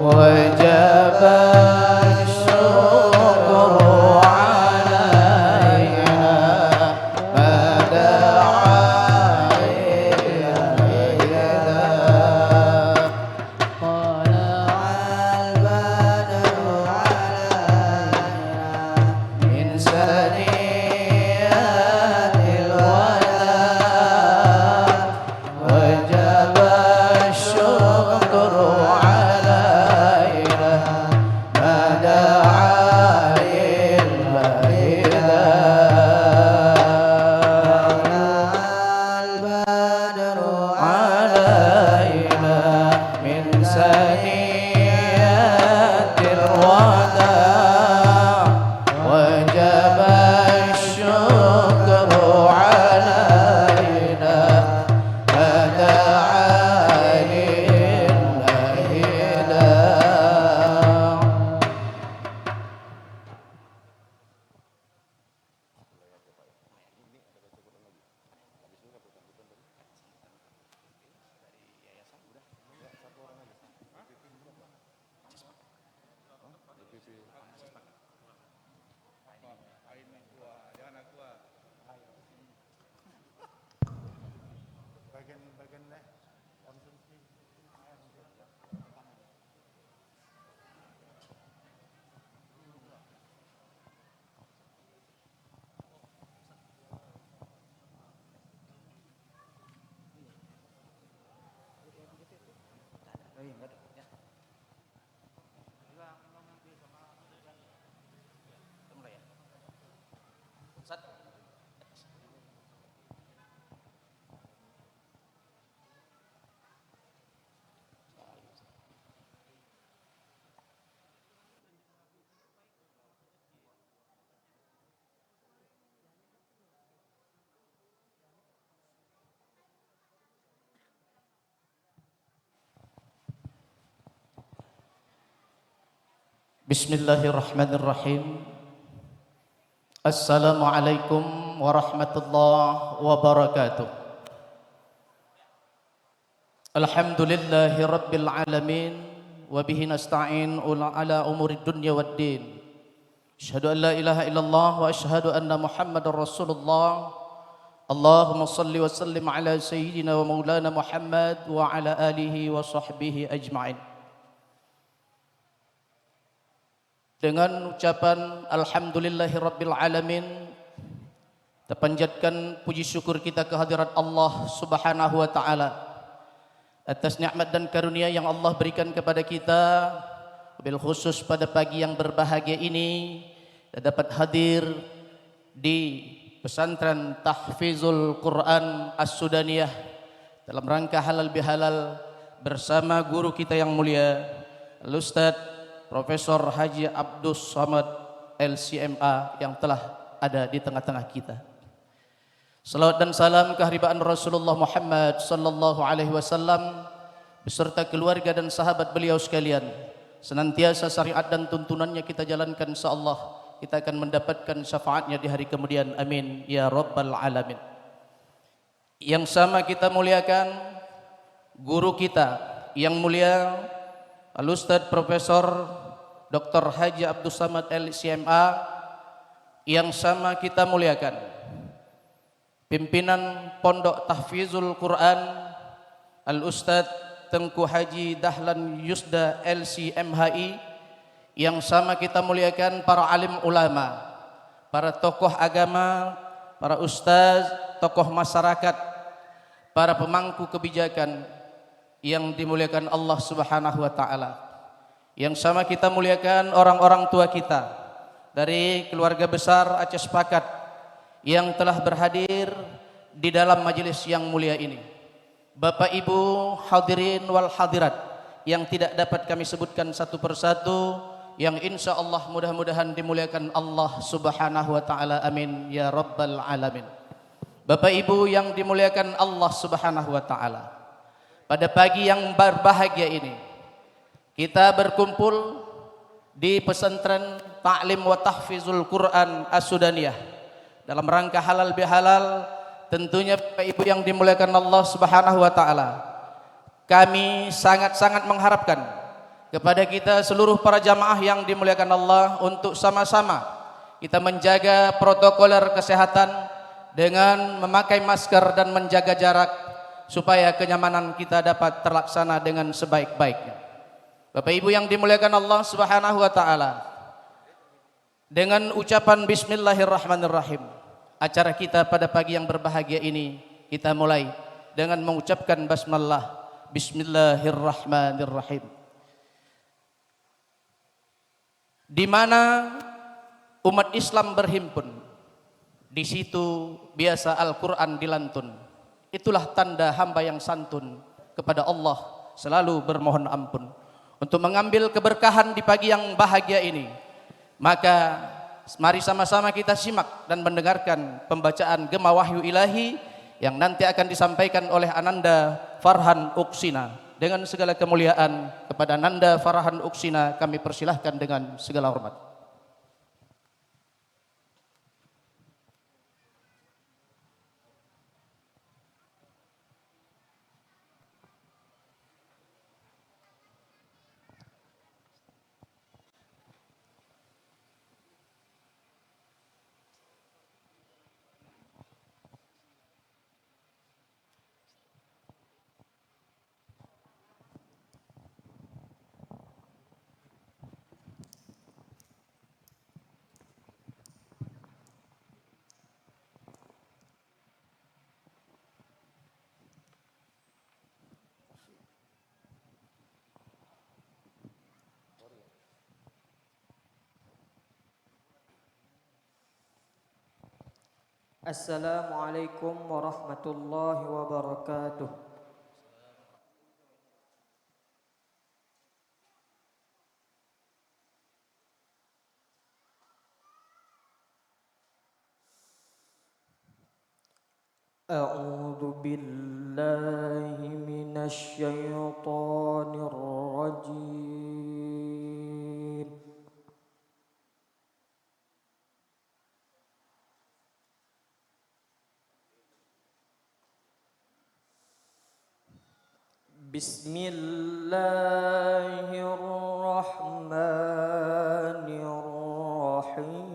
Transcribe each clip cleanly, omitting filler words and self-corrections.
وجب الشكر علينا ما دعا إلينا طلع البدر علينا من ثنيات الوداع وجب الشكر علينا ما دعا إلينا البدر علينا من ثنيات الوداع وجب الشكر علينا ما دعا لله. Bismillahirrahmanirrahim. Assalamualaikum warahmatullahi wabarakatuh. Alhamdulillahi rabbil alamin wa bihi nasta'in ala umuri dunya waddin. Asyhadu an la ilaha illallah wa asyhadu anna Muhammadar Rasulullah. Allahumma salli wa sallim ala sayyidina wa maulana Muhammad wa ala alihi wa sahbihi ajma'in. Dengan ucapan Alhamdulillahi Rabbil Alamin, kita panjatkan puji syukur kita kehadirat Allah Subhanahu wa Ta'ala atas nikmat dan karunia yang Allah berikan kepada kita, bil khusus pada pagi yang berbahagia ini kita dapat hadir di pesantren Tahfizul Quran As-Sudaniyah dalam rangka halal bihalal bersama guru kita yang mulia Al-Ustadz Profesor Haji Abdus Samad LCMA yang telah ada di tengah-tengah kita. Salawat dan salam keharibaan Rasulullah Muhammad sallallahu alaihi wasallam beserta keluarga dan sahabat beliau sekalian. Senantiasa syariat dan tuntunannya kita jalankan, insyaallah kita akan mendapatkan syafaatnya di hari kemudian. Amin ya rabbal alamin. Yang sama kita muliakan guru kita yang mulia Al-Ustadz Profesor Dr. Haji Abdus Samad LCMA, yang sama kita muliakan pimpinan Pondok Tahfizul Quran Al-Ustadz Tengku Haji Dahlan Yusda LCMHI, yang sama kita muliakan para alim ulama, para tokoh agama, para ustaz, tokoh masyarakat, para pemangku kebijakan yang dimuliakan Allah Subhanahu wa Ta'ala. Yang sama kita muliakan orang-orang tua kita dari keluarga besar Aceh Sepakat yang telah berhadir di dalam majelis yang mulia ini. Bapak Ibu hadirin wal hadirat yang tidak dapat kami sebutkan satu persatu, yang insya Allah mudah-mudahan dimuliakan Allah Subhanahu wa Ta'ala. Amin ya rabbal alamin. Bapak Ibu yang dimuliakan Allah Subhanahu wa Ta'ala, pada pagi yang berbahagia ini kita berkumpul di pesantren Ta'lim wa Tahfizul Quran As-Sudaniyah dalam rangka halal bihalal. Tentunya Bapak Ibu yang dimuliakan Allah Subhanahu wa Ta'ala, kami sangat-sangat mengharapkan kepada kita seluruh para jamaah yang dimuliakan Allah untuk sama-sama kita menjaga protokoler kesehatan dengan memakai masker dan menjaga jarak supaya kenyamanan kita dapat terlaksana dengan sebaik-baiknya. Bapak Ibu yang dimuliakan Allah Subhanahu wa taala, dengan ucapan bismillahirrahmanirrahim, acara kita pada pagi yang berbahagia ini kita mulai dengan mengucapkan basmalah, bismillahirrahmanirrahim. Di mana umat Islam berhimpun, di situ biasa Al-Quran dilantun. Itulah tanda hamba yang santun kepada Allah selalu bermohon ampun. Untuk mengambil keberkahan di pagi yang bahagia ini, maka mari sama-sama kita simak dan mendengarkan pembacaan Gema Wahyu Ilahi yang nanti akan disampaikan oleh Ananda Farhan Uksina. Dengan segala kemuliaan kepada Ananda Farhan Uksina kami persilahkan dengan segala hormat. Assalamualaikum warahmatullahi wabarakatuh. A'udzu billahi minasy syaithanir rajim. Bismillahirrahmanirrahim.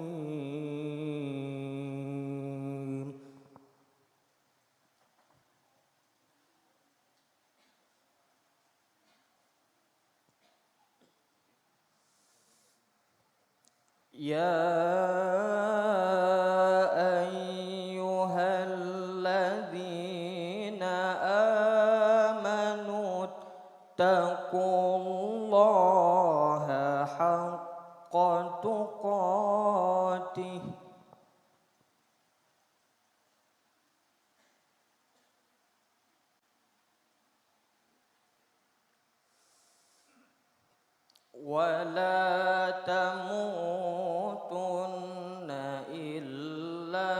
Ya ayyuhalladzina amanu taqullaha haqqa tuqatih wa la tamutunna illa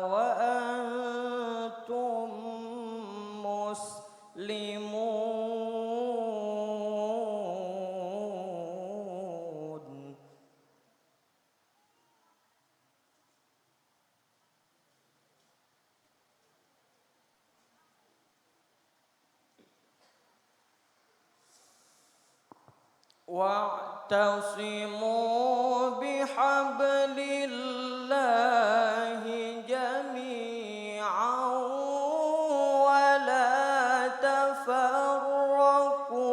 wa antum muslimun. Wa'tasimu bihablillahi jami'an wa la tafarraqu.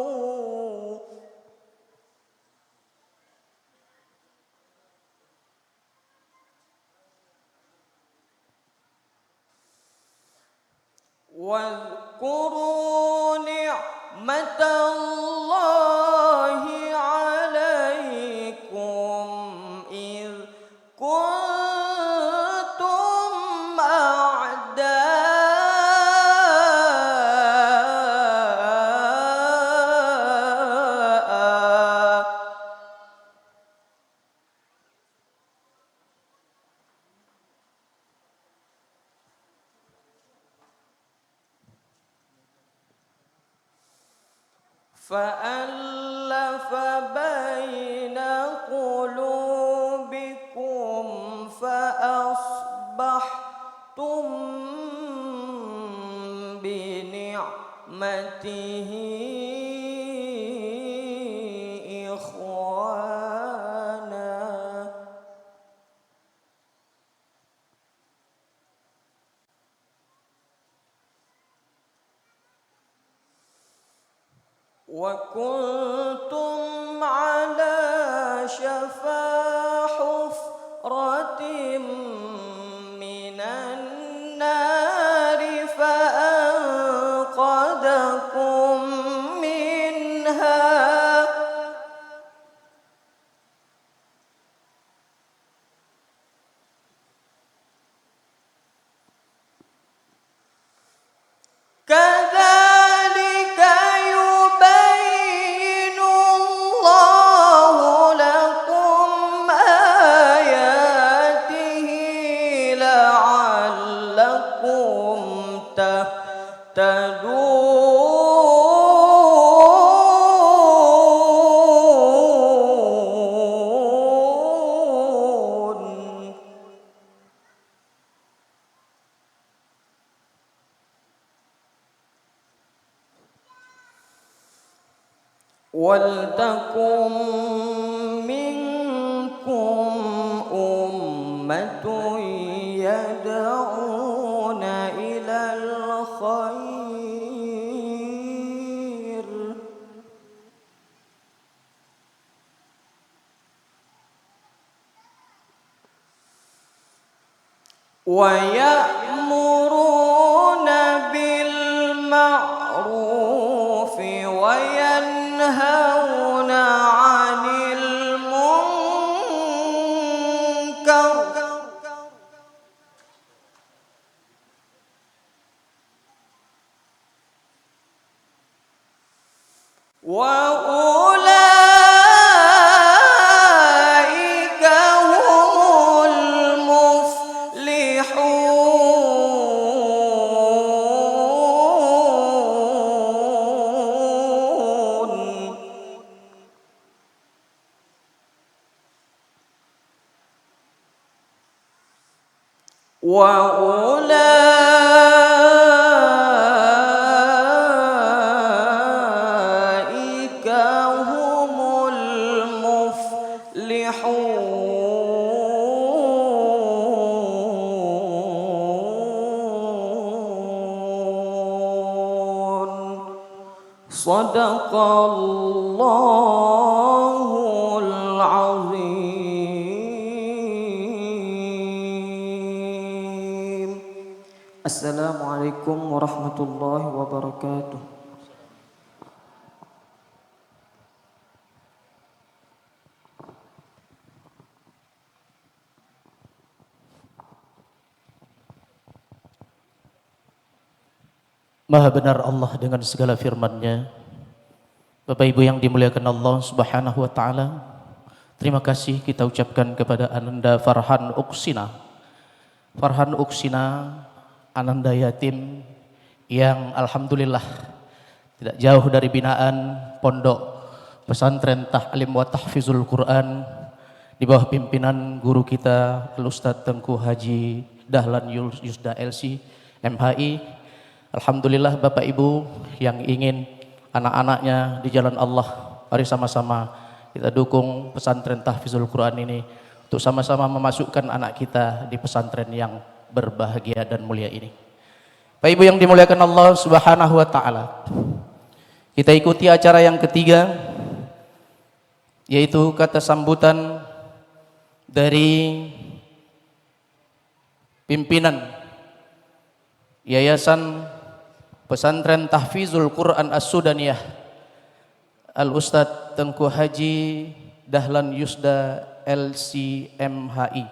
Wadhkuru ni'matallahi 'alaikum idh kuntum a'da'a fa'alafa baina qulubikum fa'asbahtum bi ni'matihi إخوانا وكنتم على شفا حفرة من النار فأنقذكم منها كذلك يبين الله لكم آياته لعلكم تهتدون ولتكن منكم أمة يدعون إلى الخير ويأمرون بالمعروف وينهون عن المنكر وأولئك هم المفلحون وأولئك هم المفلحون صدق الله العظيم. Assalamualaikum warahmatullahi wabarakatuh. Maha benar Allah dengan segala firman-Nya. Bapak Ibu yang dimuliakan Allah Subhanahu wa taala, terima kasih kita ucapkan kepada Ananda Farhan Uksina. Farhan Uksina, ananda yatim yang alhamdulillah tidak jauh dari binaan pondok pesantren Ta'lim wa Tahfizul Quran di bawah pimpinan guru kita Al-Ustadz Tengku Haji Dahlan Yusda LC MHI. Alhamdulillah Bapak Ibu yang ingin anak-anaknya di jalan Allah, mari sama-sama kita dukung pesantren Tahfizul Quran ini untuk sama-sama memasukkan anak kita di pesantren yang berbahagia dan mulia ini. Bapak Ibu yang dimuliakan Allah Subhanahu wa taala, kita ikuti acara yang ketiga, yaitu kata sambutan dari pimpinan Yayasan Pesantren Tahfizul Quran As-Sudaniyah Al-Ustadz Tengku Haji Dahlan Yusda LCMHI.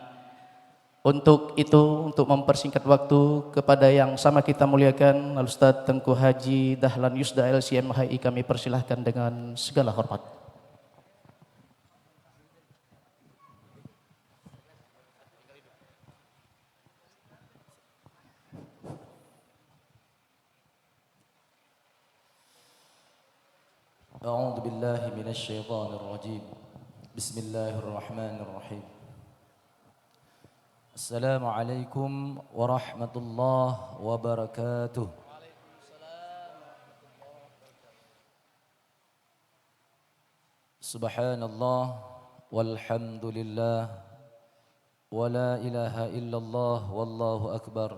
Untuk itu, untuk mempersingkat waktu, kepada yang sama kita muliakan Al-Ustadz Tengku Haji Dahlan Yusda LCMHI, kami persilahkan dengan segala hormat. أعوذ بالله من الشيطان الرجيم بسم الله الرحمن الرحيم السلام عليكم ورحمة الله وبركاته Subhanallah walhamdulillah wa la ilaha illallah wallahu akbar.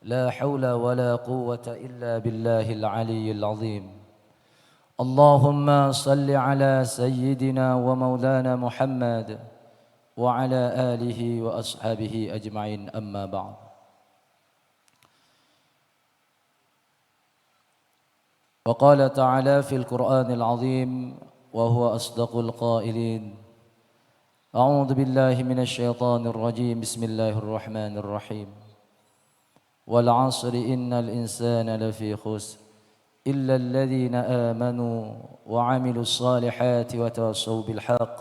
La hawla wa la quwwata illa billahil aliyyil azim. Allahumma salli ala sayyidina wa maulana Muhammad wa ala alihi wa ashabihi ajma'in, amma ba'd. Wa qala ta'ala fil Qur'anil azim wa huwa asdaqul qailin. A'udzu billahi minasy syaithanir rajim. Bismillahir rahmanir rahim. Wal 'asri innal insana lafi khusr إلا الذين آمنوا وعملوا الصالحات وتواصوا بالحق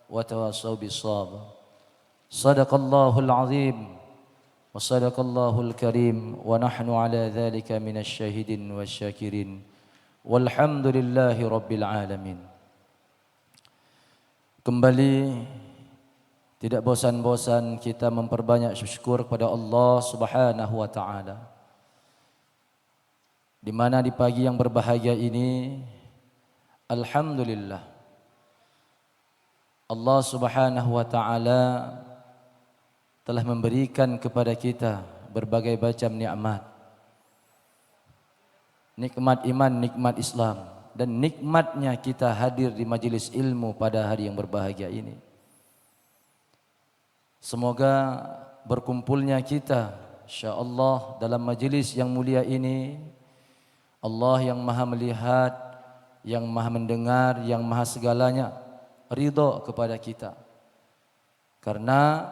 وتواصوا بالصبر. صدق الله العظيم وصدق الله الكريم ونحن على ذلك من الشاهدين والشاكرين والحمد لله رب العالمين. Kembali tidak bosan-bosan kita memperbanyak syukur kepada Allah Subhanahu wa taala, di mana di pagi yang berbahagia ini, alhamdulillah, Allah Subhanahu wa taala telah memberikan kepada kita berbagai macam nikmat. Nikmat iman, nikmat Islam, dan nikmatnya kita hadir di majelis ilmu pada hari yang berbahagia ini. Semoga berkumpulnya kita insyaallah dalam majelis yang mulia ini, Allah yang maha melihat, yang maha mendengar, yang maha segalanya ridha kepada kita. Karena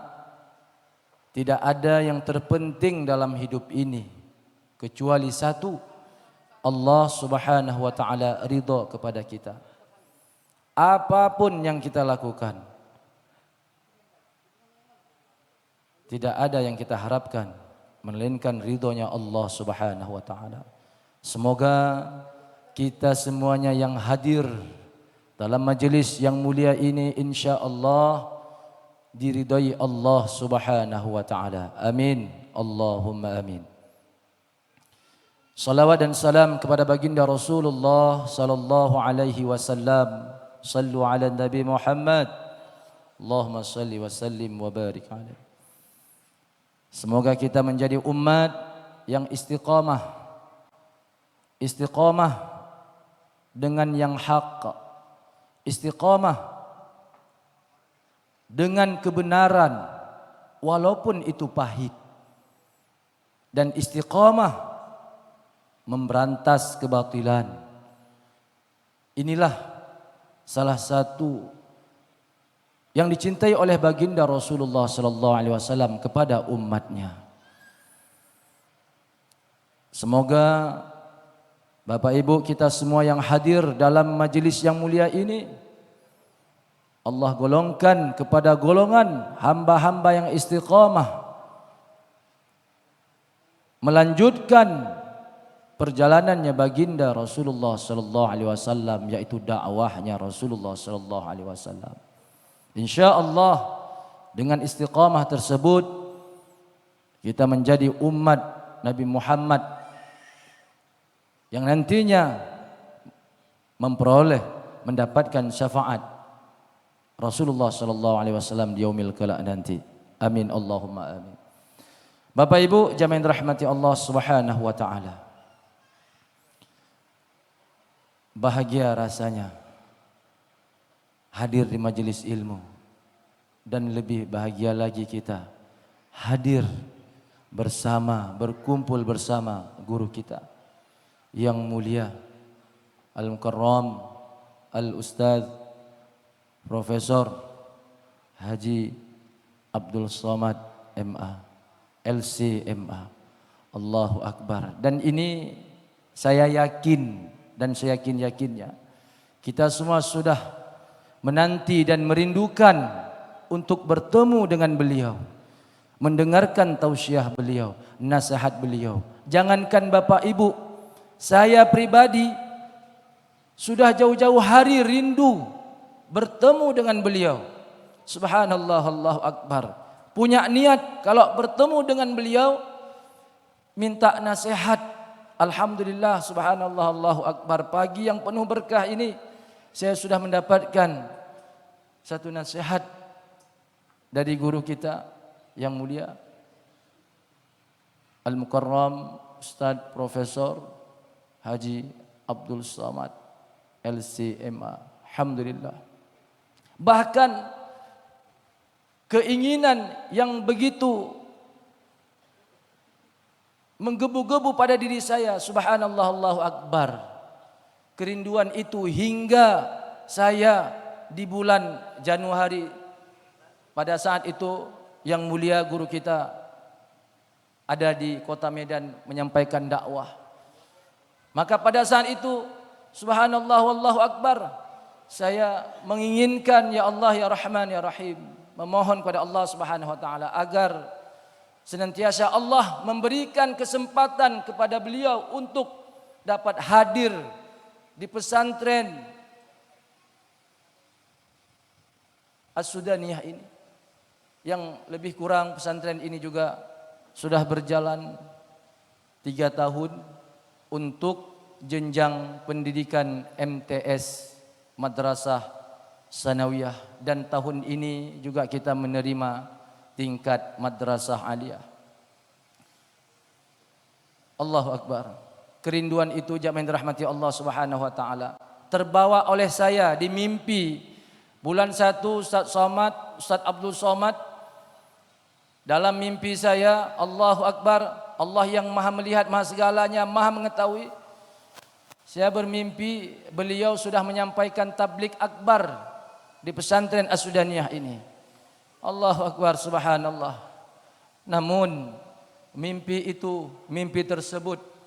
tidak ada yang terpenting dalam hidup ini kecuali satu, Allah Subhanahu wa taala ridha kepada kita. Apapun yang kita lakukan, tidak ada yang kita harapkan melainkan ridhonya Allah Subhanahu wa taala. Semoga kita semuanya yang hadir dalam majelis yang mulia ini insyaallah diridai Allah Subhanahu wa taala. Amin. Allahumma amin. Salawat dan salam kepada baginda Rasulullah sallallahu alaihi wasallam. Sallu ala Nabi Muhammad. Allahumma salli wa sallim wa barik alaihi. Semoga kita menjadi umat yang istiqamah dengan yang hak, istiqamah dengan kebenaran walaupun itu pahit, dan istiqamah memberantas kebatilan. Inilah salah satu yang dicintai oleh baginda Rasulullah sallallahu alaihi wasallam kepada umatnya. Semoga Bapak Ibu kita semua yang hadir dalam majelis yang mulia ini, Allah golongkan kepada golongan hamba-hamba yang istiqamah melanjutkan perjalanannya baginda Rasulullah sallallahu alaihi wasallam, yaitu dakwahnya Rasulullah sallallahu alaihi wasallam. Insyaallah dengan istiqamah tersebut kita menjadi umat Nabi Muhammad yang nantinya mendapatkan syafaat Rasulullah sallallahu alaihi wasallam di yaumil qiyamah nanti. Amin Allahumma amin. Bapak Ibu jamaah yang dirahmati Allah Subhanahu wa taala. Bahagia rasanya hadir di majelis ilmu, dan lebih bahagia lagi kita hadir bersama, berkumpul bersama guru kita yang mulia Al-Mukarram Al-Ustadz Profesor Haji Abdul Somad MA LCMA. Allahu Akbar. Dan ini saya yakin dan saya yakinnya kita semua sudah menanti dan merindukan untuk bertemu dengan beliau, mendengarkan tausiah beliau, nasihat beliau. Jangankan Bapak Ibu, saya pribadi sudah jauh-jauh hari rindu bertemu dengan beliau. Subhanallah, Allahu Akbar. Punya niat kalau bertemu dengan beliau minta nasihat. Alhamdulillah, subhanallah, Allahu Akbar. Pagi yang penuh berkah ini saya sudah mendapatkan satu nasihat dari guru kita yang mulia Al-Mukarram Ustaz Profesor Haji Abdul Somad LCMA. Alhamdulillah. Bahkan keinginan yang begitu menggebu-gebu pada diri saya, subhanallah, Allahu Akbar. Kerinduan itu hingga saya di bulan Januari pada saat itu yang mulia guru kita ada di kota Medan menyampaikan dakwah. Maka pada saat itu subhanallah wallahu akbar, saya menginginkan ya Allah ya Rahman ya Rahim, memohon kepada Allah Subhanahu wa taala agar senantiasa Allah memberikan kesempatan kepada beliau untuk dapat hadir di pesantren As-Sudaniyah ini. Yang lebih kurang pesantren ini juga sudah berjalan 3 tahun untuk jenjang pendidikan MTS Madrasah Sanawiyah, dan tahun ini juga kita menerima tingkat Madrasah Aliyah. Allahu Akbar. Kerinduan itu jamaah yang dirahmati Allah Subhanahu wa taala terbawa oleh saya di mimpi bulan 1 Ustaz Somad, Ustaz Abdul Somad. Dalam mimpi saya, Allahu Akbar, Allah yang maha melihat, maha segalanya, maha mengetahui. Saya bermimpi beliau sudah menyampaikan tablik akbar di pesantren As-Sudaniyah ini. Allahu Akbar, subhanallah. Namun mimpi tersebut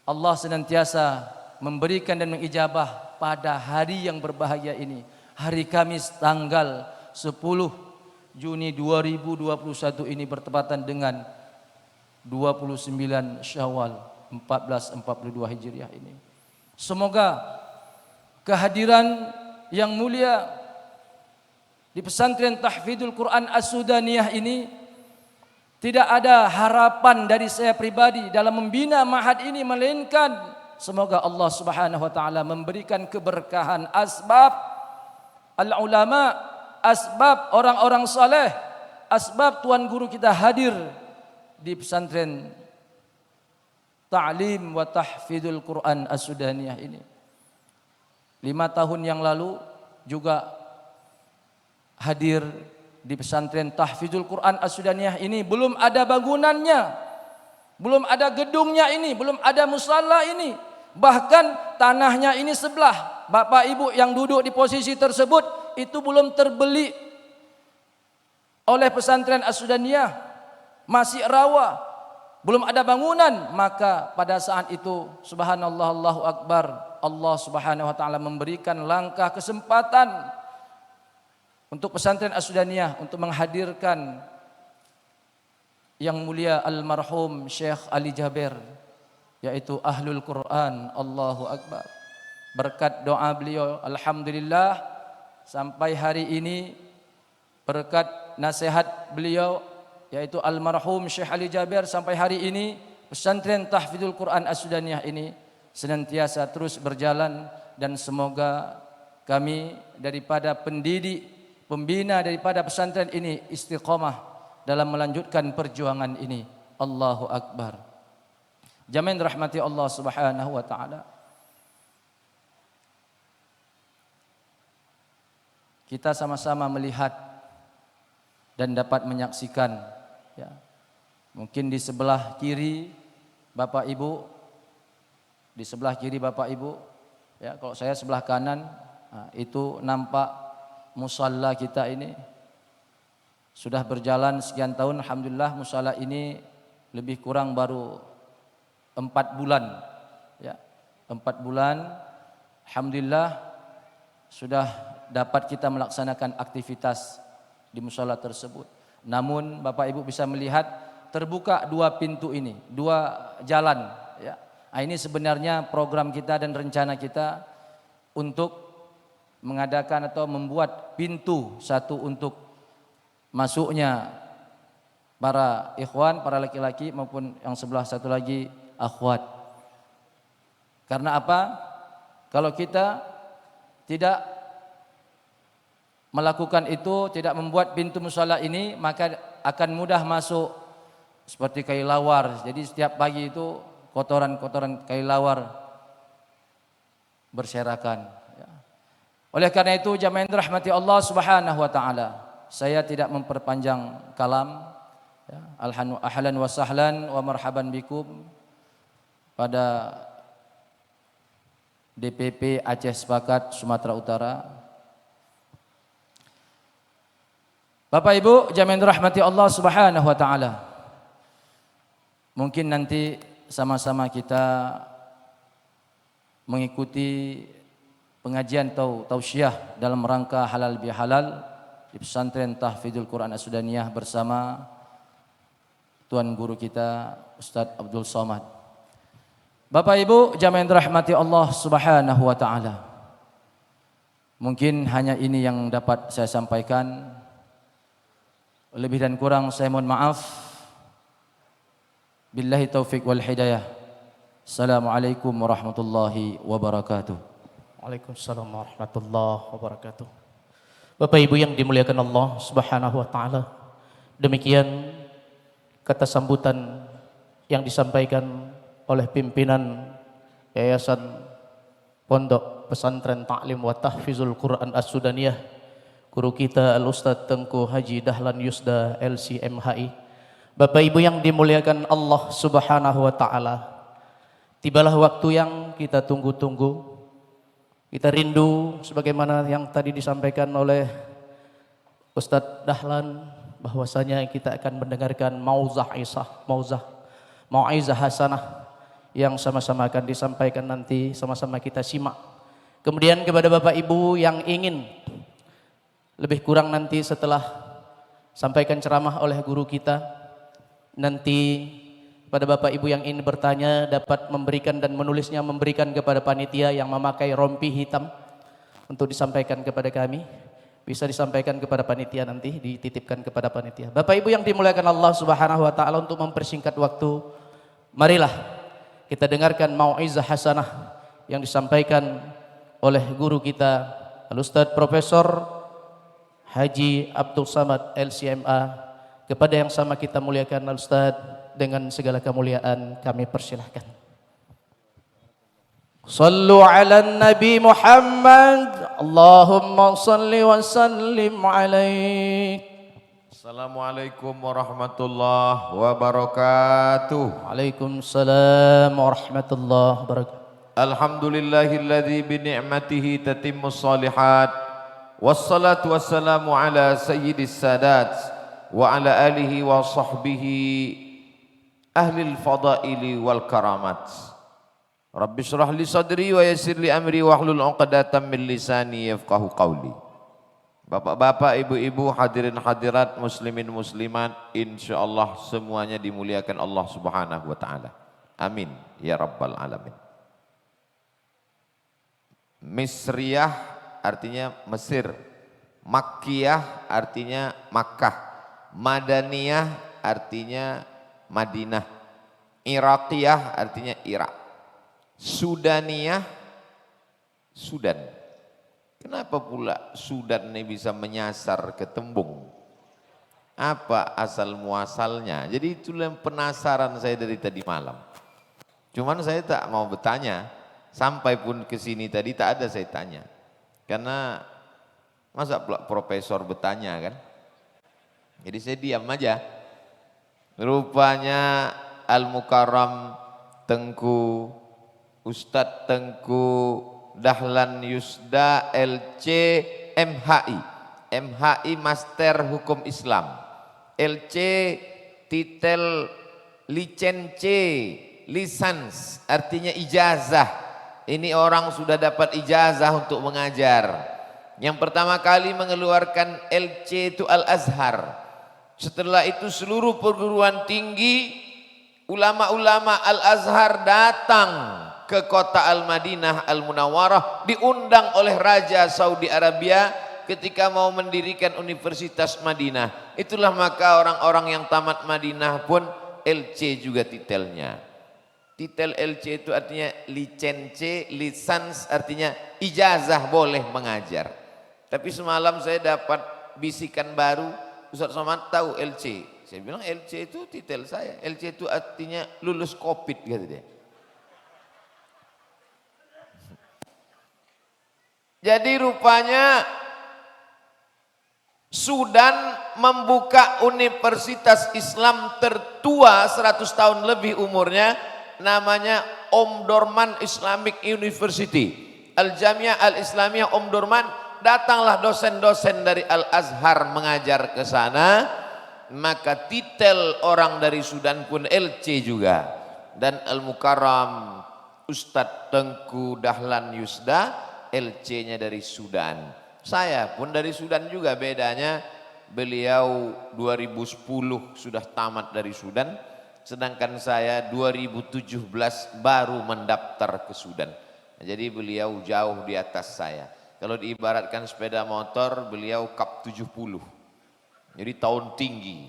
Allah senantiasa memberikan dan mengijabah pada hari yang berbahagia ini. Hari Kamis tanggal 10 Juni 2021 ini bertepatan dengan 29 Syawal 1442 Hijriah ini. Semoga kehadiran yang mulia di pesantren Tahfidzul Quran As-Sudaniyah ini, tidak ada harapan dari saya pribadi dalam membina ma'had ini, melainkan semoga Allah Subhanahu wa taala memberikan keberkahan, asbab al-ulama, asbab orang-orang saleh, asbab tuan guru kita hadir di pesantren Ta'lim wa Tahfidzul Quran As-Sudaniyah ini. 5 tahun yang lalu juga hadir di pesantren Tahfidzul Quran As-Sudaniyah ini. Belum ada bangunannya, belum ada gedungnya ini, belum ada musalla ini. Bahkan tanahnya ini sebelah. Bapak ibu yang duduk di posisi tersebut itu belum terbeli oleh pesantren As-Sudaniyah, masih rawa, belum ada bangunan. Maka pada saat itu subhanallah Allahu Akbar, Allah Subhanahu wa taala memberikan langkah kesempatan untuk pesantren As-Sudaniyah untuk menghadirkan yang mulia almarhum Syekh Ali Jaber, yaitu Ahlul Quran. Allahu Akbar. Berkat doa beliau, alhamdulillah sampai hari ini, berkat nasihat beliau yaitu almarhum Syekh Ali Jaber, sampai hari ini pesantren Tahfidzul Quran As-Sudaniyah ini senantiasa terus berjalan. Dan semoga kami daripada pendidik, pembina daripada pesantren ini istiqomah dalam melanjutkan perjuangan ini. Allahu Akbar. Jamaah yang dirahmati Allah Subhanahu wa taala, kita sama-sama melihat dan dapat menyaksikan, ya. Mungkin di sebelah kiri Bapak Ibu, di sebelah kiri Bapak Ibu, ya, kalau saya sebelah kanan, itu nampak musalla kita ini. Sudah berjalan sekian tahun, alhamdulillah musalla ini lebih kurang baru 4 bulan, ya. 4 bulan alhamdulillah sudah dapat kita melaksanakan aktivitas di musalla tersebut. Namun Bapak Ibu bisa melihat terbuka 2 pintu ini, 2 jalan, ya. Ini sebenarnya program kita dan rencana kita untuk mengadakan atau membuat pintu satu untuk masuknya para ikhwan, para laki-laki, maupun yang sebelah satu lagi akhwat. Karena apa? Kalau kita tidak melakukan itu, tidak membuat pintu musala ini, maka akan mudah masuk seperti kelelawar. Jadi setiap pagi itu kotoran-kotoran kelelawar berserakan. Oleh karena itu jamaah yang dirahmati Allah Subhanahu wa taala, saya tidak memperpanjang kalam. Ahlan wa sahlan wa marhaban bikum pada DPP Aceh Sepakat Sumatera Utara. Bapak Ibu jamaah yang dirahmati Allah Subhanahu wa taala, mungkin nanti sama-sama kita mengikuti pengajian atau tausiah dalam rangka halal bihalal di pesantren Tahfidzul Quran As-Sudaniyah bersama tuan guru kita Ustadz Abdul Somad. Bapak Ibu jamaah yang dirahmati Allah Subhanahu wa taala, mungkin hanya ini yang dapat saya sampaikan. Lebih dan kurang saya mohon maaf. Billahi taufik wal hidayah. Assalamualaikum warahmatullahi wabarakatuh. Waalaikumsalam warahmatullahi wabarakatuh. Bapak Ibu yang dimuliakan Allah Subhanahu wa taala, demikian kata sambutan yang disampaikan oleh pimpinan Yayasan Pondok Pesantren Ta'lim wa Tahfizul Quran As-Sudaniyah, guru kita Al-Ustadz Tengku Haji Dahlan Yusda LCMHI. Bapak Ibu yang dimuliakan Allah Subhanahu wa taala, tibalah waktu yang kita tunggu-tunggu. Kita rindu sebagaimana yang tadi disampaikan oleh Ustadz Dahlan, bahwasanya kita akan mendengarkan mauzah hasanah yang sama-sama akan disampaikan nanti, sama-sama kita simak. Kemudian kepada Bapak Ibu yang ingin lebih kurang nanti setelah sampaikan ceramah oleh guru kita, nanti pada Bapak Ibu yang ingin bertanya dapat memberikan dan menulisnya, memberikan kepada panitia yang memakai rompi hitam untuk disampaikan kepada kami. Bisa disampaikan kepada panitia nanti, dititipkan kepada panitia. Bapak Ibu yang dimuliakan Allah Subhanahu wa taala, untuk mempersingkat waktu, marilah kita dengarkan mau'izah hasanah yang disampaikan oleh guru kita Al-Ustadz Profesor Haji Abdul Somad LCMA. Kepada yang sama kita muliakan Al-Ustadz, dengan segala kemuliaan kami persilahkan. Sallu ala Nabi Muhammad, Allahumma salli wa sallim alaik. Assalamualaikum warahmatullahi wabarakatuh. Waalaikumsalam warahmatullahi wabarakatuh. Alhamdulillahilladzi bi ni'matihi tatimmus shalihat. Wassalatu wassalamu ala sayyidis sadat wa ala alihi wa sahbihi ahlil fadaili wal karamat. Rabbi shrah li sadri wa yassir li amri wahlul 'uqdatam min lisani yafqahu qawli. Bapak-bapak, ibu-ibu, hadirin hadirat, muslimin muslimat, insyaallah semuanya dimuliakan Allah Subhanahu wa taala. Amin ya rabbal alamin. Misriyah artinya Mesir, Makkiyah artinya Makkah, Madaniyah artinya Madinah, Iraqiyah artinya Irak, Sudaniyah Sudan. Kenapa pula Sudan ini bisa menyasar ke tembung? Apa asal muasalnya? Jadi itulah yang penasaran saya dari tadi malam. Cuman saya tak mau bertanya, sampai pun ke sini tadi tak ada saya tanya. Karena masa pula profesor bertanya kan? Jadi saya diam aja. Rupanya Al-Mukarram Tengku Ustadz Tengku Dahlan Yusda LC MHI, MHI Master Hukum Islam, LC titel licence, lisans artinya ijazah. Ini orang sudah dapat ijazah untuk mengajar. Yang pertama kali mengeluarkan LC itu Al-Azhar. Setelah itu seluruh perguruan tinggi, ulama-ulama Al-Azhar datang ke kota Al-Madinah Al-Munawwarah, diundang oleh Raja Saudi Arabia ketika mau mendirikan Universitas Madinah. Itulah maka orang-orang yang tamat Madinah pun LC juga titelnya. Titel LC itu artinya licence, lisans artinya ijazah boleh mengajar. Tapi semalam saya dapat bisikan baru, Ustaz Somad tahu LC. Saya bilang LC itu titel saya. LC itu artinya lulus COVID gitu dia. Jadi rupanya Sudan membuka universitas Islam tertua 100 tahun lebih umurnya, namanya Omdurman Islamic University. Al-Jamiah Al-Islamiyah Omdurman, datanglah dosen-dosen dari Al-Azhar mengajar ke sana, maka titel orang dari Sudan pun LC juga. Dan Al-Mukarram Ustadz Tengku Dahlan Yusda, LC-nya dari Sudan. Saya pun dari Sudan juga, bedanya beliau 2010 sudah tamat dari Sudan, sedangkan saya 2017 baru mendaftar ke Sudan. Jadi beliau jauh di atas saya. Kalau diibaratkan sepeda motor, beliau kap 70. Jadi tahun tinggi,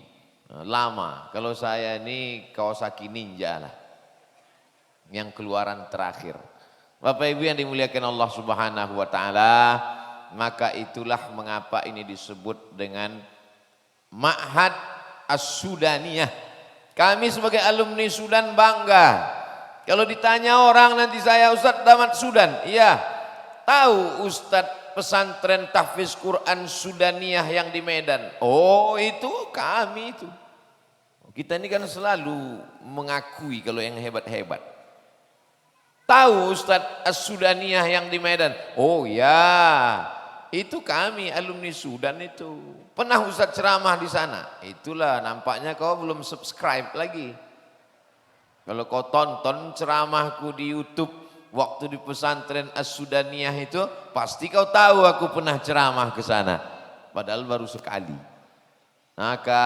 lama. Kalau saya ini Kawasaki Ninja lah, yang keluaran terakhir. Bapak Ibu yang dimuliakan Allah Subhanahu wa taala, maka itulah mengapa ini disebut dengan Ma'had As-Sudaniyah. Kami sebagai alumni Sudan bangga. Kalau ditanya orang nanti saya, Ustadz tamat Sudan. Iya, tahu Ustadz pesantren tahfiz Quran Sudaniyah yang di Medan. Oh itu kami itu. Kita ini kan selalu mengakui kalau yang hebat-hebat. Tahu Ustadz As-Sudaniyah yang di Medan. Oh ya, itu kami alumni Sudan itu. Pernah Ustadz ceramah di sana. Itulah nampaknya kau belum subscribe lagi. Kalau kau tonton ceramahku di YouTube waktu di pesantren As-Sudaniyah itu, pasti kau tahu aku pernah ceramah ke sana. Padahal baru sekali. Maka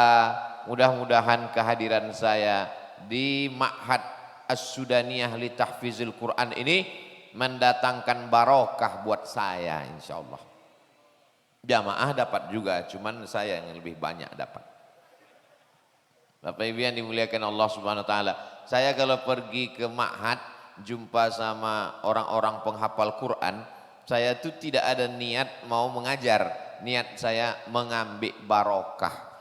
mudah-mudahan kehadiran saya di Ma'had As-Sudaniyah li Tahfizil Quran ini mendatangkan barokah buat saya insyaallah. Jamaah dapat juga, cuman saya yang lebih banyak dapat. Bapak Ibu yang dimuliakan Allah Subhanahu wa taala, saya kalau pergi ke ma'had jumpa sama orang-orang penghafal Quran, saya tuh tidak ada niat mau mengajar, niat saya mengambil barokah.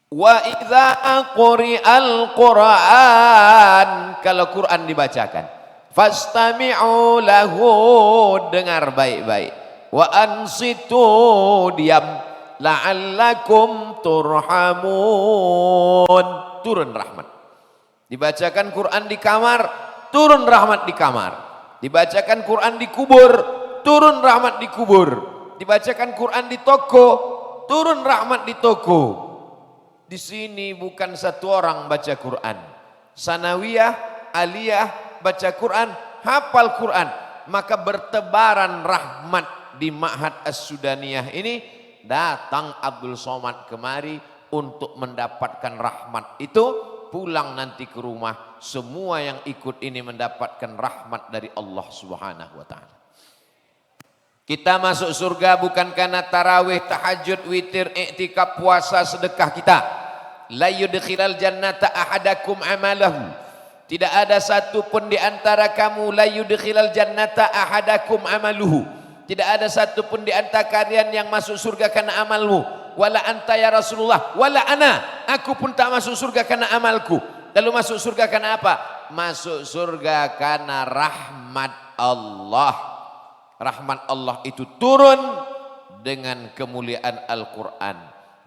Wa idza quri'al Qur'an, kalau Quran dibacakan, fastami'u lahu, dengar baik-baik, wa ansitu, diam, la'allakum turhamun, turun rahmat. Dibacakan Quran di kamar, turun rahmat di kamar. Dibacakan Quran di kubur, turun rahmat di kubur. Dibacakan Quran di toko, turun rahmat di toko. Di sini bukan satu orang baca Quran, sanawiyah, aliyah, baca Quran, hafal Quran, maka bertebaran rahmat di Ma'had As-Sudaniyah ini. Datang Abdul Somad kemari untuk mendapatkan rahmat itu, pulang nanti ke rumah, semua yang ikut ini mendapatkan rahmat dari Allah Subhanahu wa taala. Kita masuk surga bukan karena tarawih, tahajud, witir, iktikaf, puasa, sedekah kita. La yudkhilal jannata ahadakum amalahu. Tidak ada satu pun di antara kamu, la yudkhilal jannata ahadakum amaluhu. Tidak ada satu pun di antara kalian yang masuk surga karena amalmu. Wala anta ya Rasulullah, wala ana. Aku pun tak masuk surga karena amalku. Lalu masuk surga karena apa? Masuk surga karena rahmat Allah. Rahmat Allah itu turun dengan kemuliaan Al-Quran.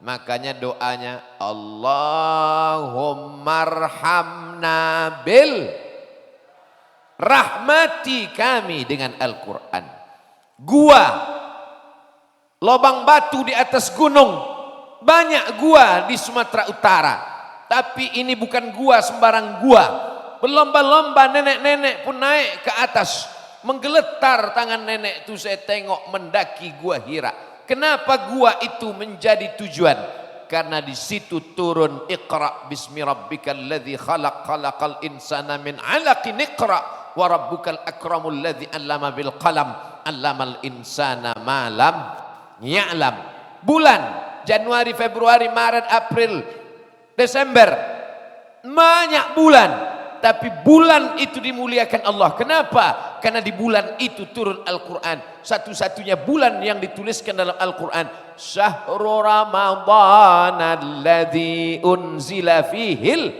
Makanya doanya Allahummarhamna bil, rahmati kami dengan Al-Quran. Gua, lobang batu di atas gunung, banyak gua di Sumatera Utara. Tapi ini bukan gua sembarang gua. Berlomba-lomba nenek-nenek pun naik ke atas. Menggeletar tangan nenek itu, saya tengok mendaki gua Hira. Kenapa gua itu menjadi tujuan? Karena di situ turun Iqra bismi rabbikal ladzi khalaq, khalaqal insana min 'alaqin, iqra wa rabbukal akramul ladzi 'allama bil qalam, 'allamal insana ma lam ya'lam. Bulan Januari, Februari, Maret, April, Desember, banyak bulan. tapi bulan itu dimuliakan Allah. Kenapa? Karena di bulan itu turun Al-Quran. Satu-satunya bulan yang dituliskan dalam Al-Quran. Syahrul Ramadhan alladzi unzila fihil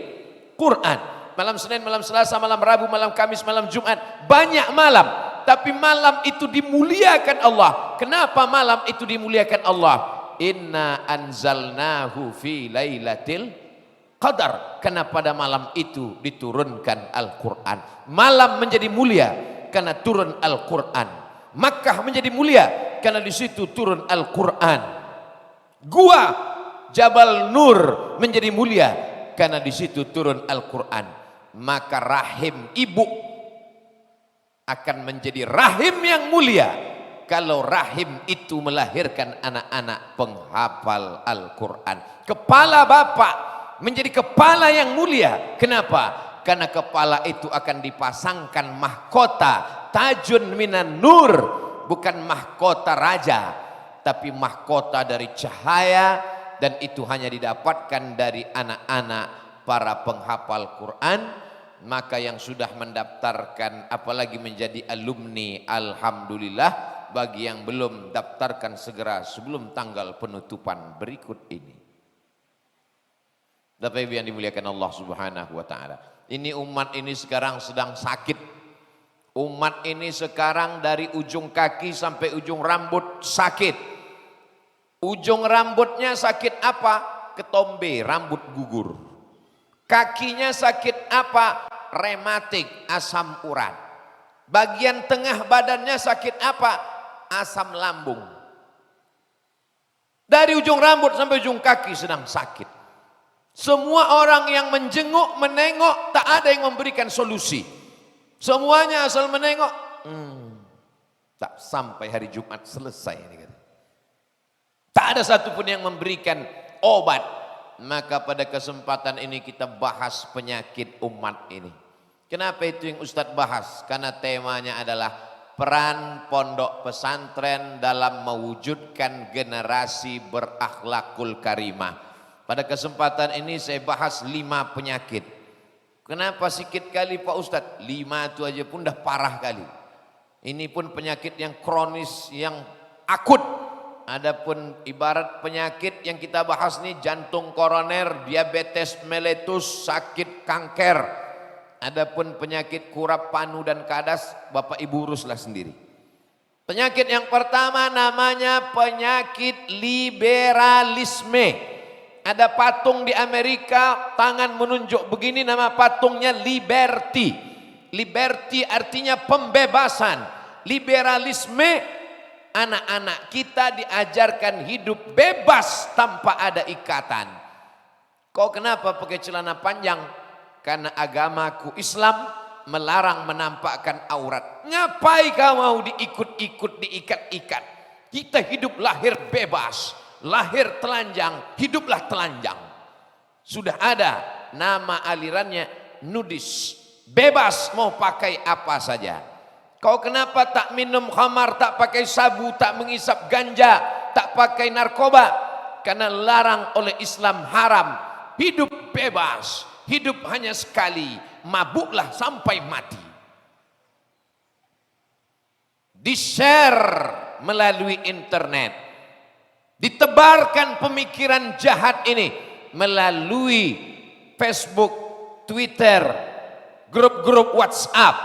Quran. Malam Senin, malam Selasa, malam Rabu, malam Kamis, malam Jumat. Banyak malam. Tapi malam itu dimuliakan Allah. Kenapa malam itu dimuliakan Allah? Inna anzalnahu fi lailatil Qadar, karena pada malam itu diturunkan Al-Quran. Malam menjadi mulia karena turun Al-Quran. Makkah menjadi mulia karena di situ turun Al-Quran. Gua Jabal Nur menjadi mulia karena di situ turun Al-Quran. Maka rahim ibu akan menjadi rahim yang mulia kalau rahim itu melahirkan anak-anak penghafal Al-Quran. Kepala bapak menjadi kepala yang mulia. Kenapa? Karena kepala itu akan dipasangkan mahkota tajun minan nur, bukan mahkota raja, tapi mahkota dari cahaya, dan itu hanya didapatkan dari anak-anak para penghafal Quran. Maka yang sudah mendaftarkan, apalagi menjadi alumni, alhamdulillah. Bagi yang belum, daftarkan segera sebelum tanggal penutupan berikut ini. Bapak Ibu yang dimuliakan Allah Subhanahu wa taala. Ini umat ini sekarang sedang sakit. Umat ini sekarang dari ujung kaki sampai ujung rambut sakit. Ujung rambutnya sakit apa? Ketombe, rambut gugur. Kakinya sakit apa? Rematik, asam urat. Bagian tengah badannya sakit apa? Asam lambung. Dari ujung rambut sampai ujung kaki sedang sakit. Semua orang yang menjenguk, menengok, tak ada yang memberikan solusi. Semuanya asal menengok. Tak sampai hari Jumat selesai. Tak ada satupun yang memberikan obat. Maka pada kesempatan ini kita bahas penyakit umat ini. Kenapa itu yang Ustadz bahas? Karena temanya adalah peran pondok pesantren dalam mewujudkan generasi berakhlakul karimah. Pada kesempatan ini saya bahas 5 penyakit. Kenapa sikit kali Pak Ustadz? 5 itu aja pun dah parah kali. Ini pun penyakit yang kronis, yang akut. Adapun ibarat penyakit yang kita bahas nih, jantung koroner, diabetes meletus, sakit kanker. Adapun penyakit kurap panu dan kadas, Bapak Ibu uruslah sendiri. Penyakit yang pertama namanya penyakit liberalisme. Ada patung di Amerika, tangan menunjuk begini, nama patungnya Liberty. Liberty artinya pembebasan. Liberalisme, anak-anak kita diajarkan hidup bebas tanpa ada ikatan. Kau kenapa pakai celana panjang? Karena agamaku Islam melarang menampakkan aurat. Ngapai kau mau diikut-ikut, diikat-ikat? Kita hidup lahir bebas. Lahir telanjang, hiduplah telanjang. Sudah ada nama alirannya nudis. Bebas mau pakai apa saja. Kau kenapa tak minum khamar, tak pakai sabu, tak mengisap ganja, tak pakai narkoba? Karena larang oleh Islam, haram. Hidup bebas, hidup hanya sekali, mabuklah sampai mati. Di-share melalui internet. Ditebarkan pemikiran jahat ini melalui Facebook, Twitter, grup-grup WhatsApp.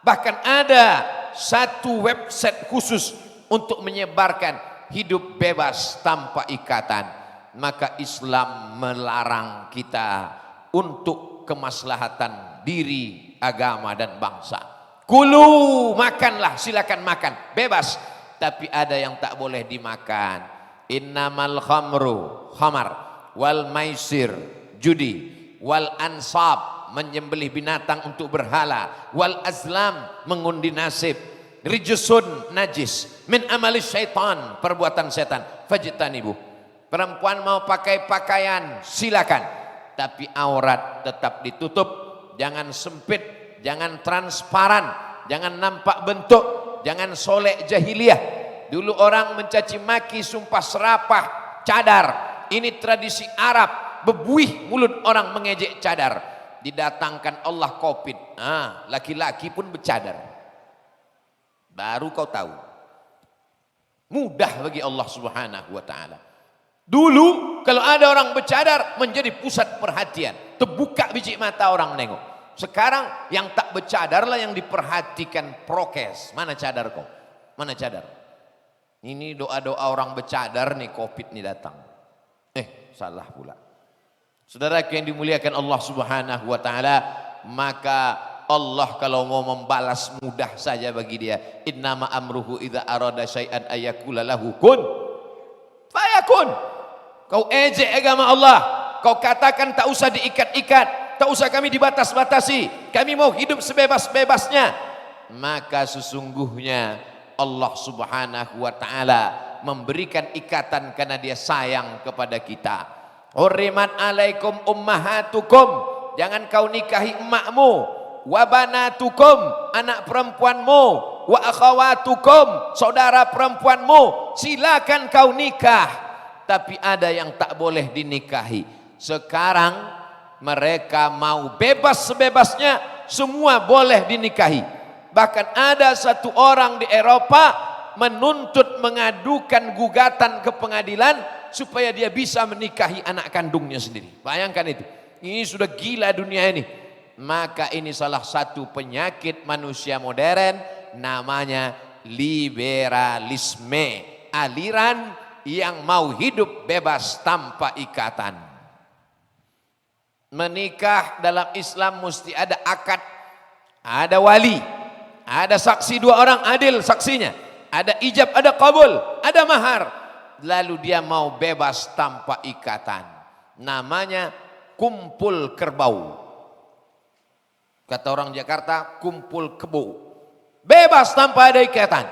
Bahkan ada satu website khusus untuk menyebarkan hidup bebas tanpa ikatan. Maka Islam melarang kita untuk kemaslahatan diri, agama dan bangsa. Kulu, makanlah, silakan makan, bebas. Tapi ada yang tak boleh dimakan. Innamal khamru, khamar, wal maisir, judi, wal ansab, menyembelih binatang untuk berhala, wal azlam, mengundi nasib, rijsun, najis, min amali syaitan, perbuatan setan, fajtanibu. Perempuan mau pakai pakaian silakan, tapi aurat tetap ditutup, jangan sempit, jangan transparan, jangan nampak bentuk, jangan solek jahiliyah. Dulu orang mencaci maki, sumpah serapah, cadar. Ini tradisi Arab, bebuih mulut orang mengejek cadar. didatangkan Allah COVID. Laki-laki pun bercadar. Baru kau tahu. Mudah bagi Allah Subhanahu wa taala. Dulu kalau ada orang bercadar menjadi pusat perhatian. Terbuka biji mata orang nengok. Sekarang yang tak bercadarlah yang diperhatikan prokes. Mana cadar kau? Mana cadar? Ini doa-doa orang bercadar nih COVID nih datang. Salah pula. Saudara yang dimuliakan Allah Subhanahu wa taala, maka Allah kalau mau membalas mudah saja bagi dia. Innama amruhu idza arada syai'an ayakula lahu kun fayakun. Kau ejek agama Allah, kau katakan tak usah diikat-ikat, tak usah kami dibatas-batasi, kami mau hidup sebebas-bebasnya. Maka sesungguhnya Allah Subhanahu wa taala memberikan ikatan karena dia sayang kepada kita. Hurrimat alaikum ummahatukum, jangan kau nikahi emakmu, wa banatukum, anak perempuanmu, wa akhawatukum, saudara perempuanmu, silakan kau nikah. Tapi ada yang tak boleh dinikahi. Sekarang mereka mau bebas sebebasnya, semua boleh dinikahi. Bahkan ada satu orang di Eropa menuntut mengadukan gugatan ke pengadilan supaya dia bisa menikahi anak kandungnya sendiri. Bayangkan itu. Ini sudah gila dunia ini. Maka ini salah satu penyakit manusia modern, namanya liberalisme. Aliran yang mau hidup bebas tanpa ikatan. Menikah dalam Islam mesti ada akad, ada wali, ada saksi 2 orang adil saksinya, ada ijab, ada qabul, ada mahar. Lalu dia mau bebas tanpa ikatan. Namanya kumpul kerbau. Kata orang Jakarta, kumpul kebo. Bebas tanpa ada ikatan.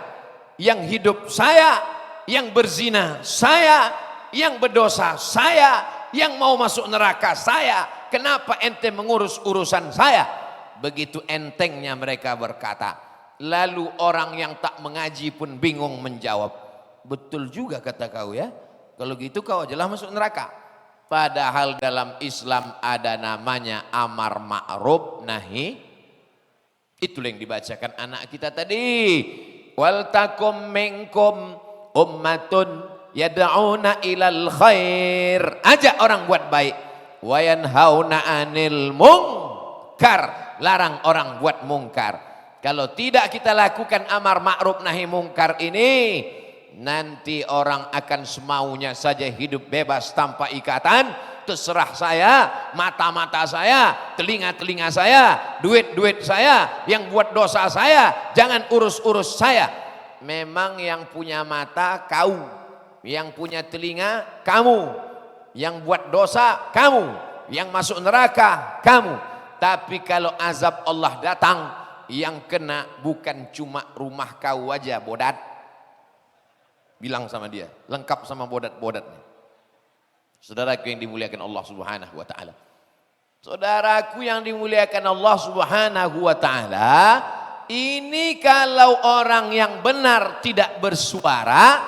Yang hidup saya, yang berzina saya, yang berdosa saya, yang mau masuk neraka saya. Kenapa ente mengurus urusan saya? Begitu entengnya mereka berkata. Lalu orang yang tak mengaji pun bingung menjawab. Betul juga kata kau ya. Kalau gitu kau ajalah masuk neraka. Padahal dalam Islam ada namanya amar ma'ruf nahi. Itulah yang dibacakan anak kita tadi. Wal takum minkum ummatun yad'una ilal khair. Ajak orang buat baik. Wa yanhauna 'anil munkar. Larang orang buat mungkar. Kalau tidak kita lakukan amar ma'ruf nahi mungkar ini, nanti orang akan semaunya saja hidup bebas tanpa ikatan. Terserah saya, mata-mata saya, telinga-telinga saya, duit-duit saya, yang buat dosa saya, jangan urus-urus saya. Memang yang punya mata kau, yang punya telinga kamu, yang buat dosa kamu, yang masuk neraka kamu. Tapi kalau azab Allah datang, yang kena bukan cuma rumah kau aja bodat. Bilang sama dia, lengkap sama bodat-bodatnya. Saudaraku yang dimuliakan Allah Subhanahu wa taala. Saudaraku yang dimuliakan Allah Subhanahu wa taala, ini kalau orang yang benar tidak bersuara,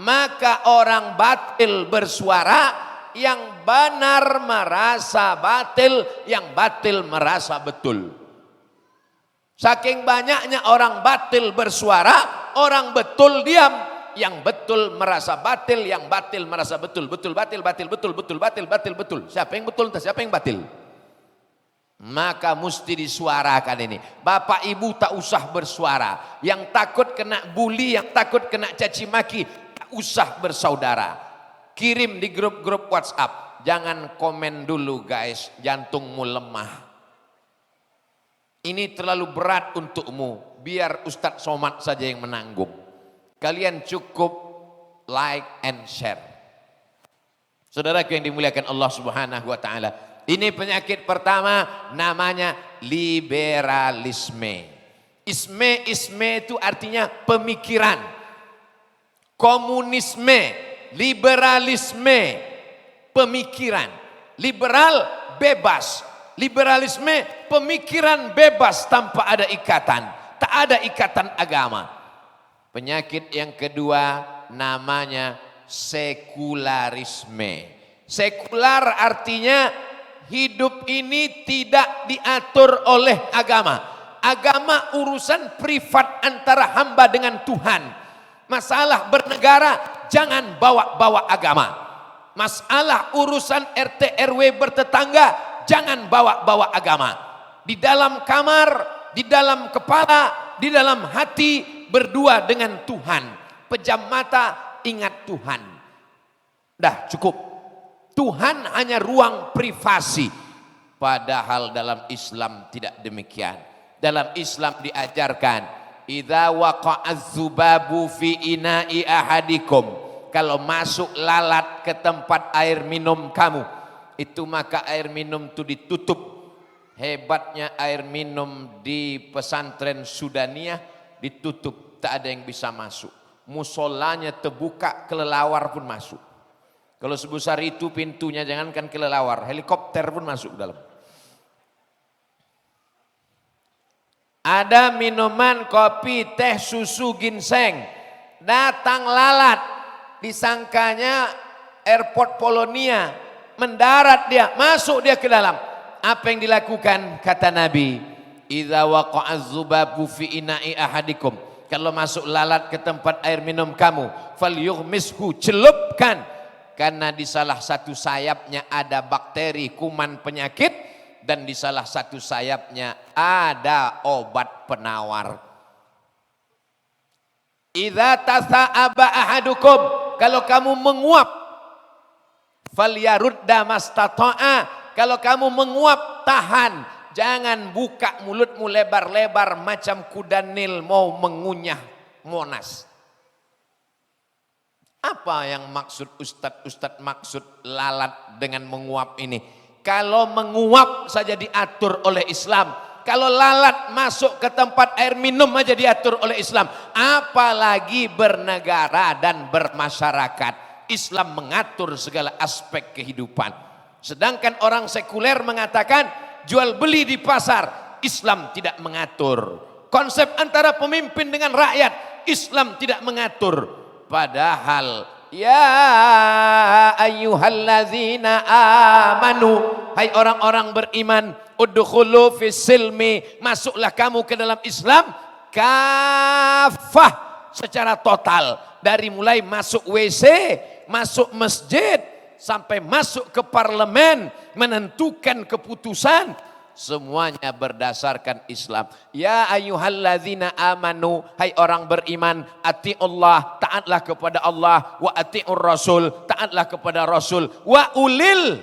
maka orang batil bersuara, yang benar merasa batil, yang batil merasa betul. Saking banyaknya orang batil bersuara, orang betul diam. Yang betul merasa batil, yang batil merasa betul. Betul, batil, batil, betul, betul, batil, batil, betul. Siapa yang betul, siapa yang batil? Maka mesti disuarakan ini. Bapak ibu tak usah bersuara. Yang takut kena bully, yang takut kena caci maki, tak usah bersaudara. Kirim di grup-grup WhatsApp. Jangan komen dulu guys, jantungmu lemah. Ini terlalu berat untukmu. Biar Ustadz Somad saja yang menanggung. Kalian cukup like and share. Saudaraku yang dimuliakan Allah Subhanahu wa taala. Ini penyakit pertama, namanya liberalisme. Isme itu artinya pemikiran. Komunisme, liberalisme, pemikiran. Liberal bebas. Liberalisme pemikiran bebas tanpa ada ikatan. Tak ada ikatan agama. Penyakit yang kedua namanya sekularisme. Sekular artinya hidup ini tidak diatur oleh agama. Agama urusan privat antara hamba dengan Tuhan. Masalah bernegara jangan bawa-bawa agama. Masalah urusan RT RW bertetangga jangan bawa-bawa agama. Di dalam kamar, di dalam kepala, di dalam hati berdua dengan Tuhan. Pejam mata ingat Tuhan. Dah cukup. Tuhan hanya ruang privasi. Padahal dalam Islam tidak demikian. Dalam Islam diajarkan, idza waqa'az zubabu fi ina'i ahadikum, kalau masuk lalat ke tempat air minum kamu, itu maka air minum itu ditutup. Hebatnya air minum di pesantren Sudaniyah ditutup, tak ada yang bisa masuk. Musolanya terbuka, kelelawar pun masuk. Kalau sebesar itu pintunya, jangankan kelelawar, helikopter pun masuk dalam. Ada minuman kopi, teh, susu, ginseng. Datang lalat, disangkanya airport Polonia. Mendarat dia, masuk dia ke dalam. Apa yang dilakukan? Kata Nabi, idza waqa'az zubabu fi ina'i ahadikum, kalau masuk lalat ke tempat air minum kamu, falyughmishu, celupkan, karena di salah satu sayapnya ada bakteri kuman penyakit, dan di salah satu sayapnya ada obat penawar. Idza tasa'aba ahadukum, kalau kamu menguap, falyarudda mastata'a, kalau kamu menguap tahan, jangan buka mulutmu lebar-lebar macam kuda Nil mau mengunyah Monas. Apa yang maksud ustadz maksud lalat dengan menguap ini? Kalau menguap saja diatur oleh Islam. Kalau lalat masuk ke tempat air minum aja diatur oleh Islam. Apalagi bernegara dan bermasyarakat. Islam mengatur segala aspek kehidupan. Sedangkan orang sekuler mengatakan jual beli di pasar. Islam tidak mengatur. Konsep antara pemimpin dengan rakyat. Islam tidak mengatur. Padahal ya ayyuhalladzina amanu, hai orang-orang beriman, udkhulu fis silmi, masuklah kamu ke dalam Islam kafah, secara total, dari mulai masuk WC, masuk masjid, sampai masuk ke parlemen, menentukan keputusan, semuanya berdasarkan Islam. Ya ayyuhalladzina amanu, hai orang beriman, atiullah, taatlah kepada Allah, wa atiur rasul, taatlah kepada Rasul, wa ulil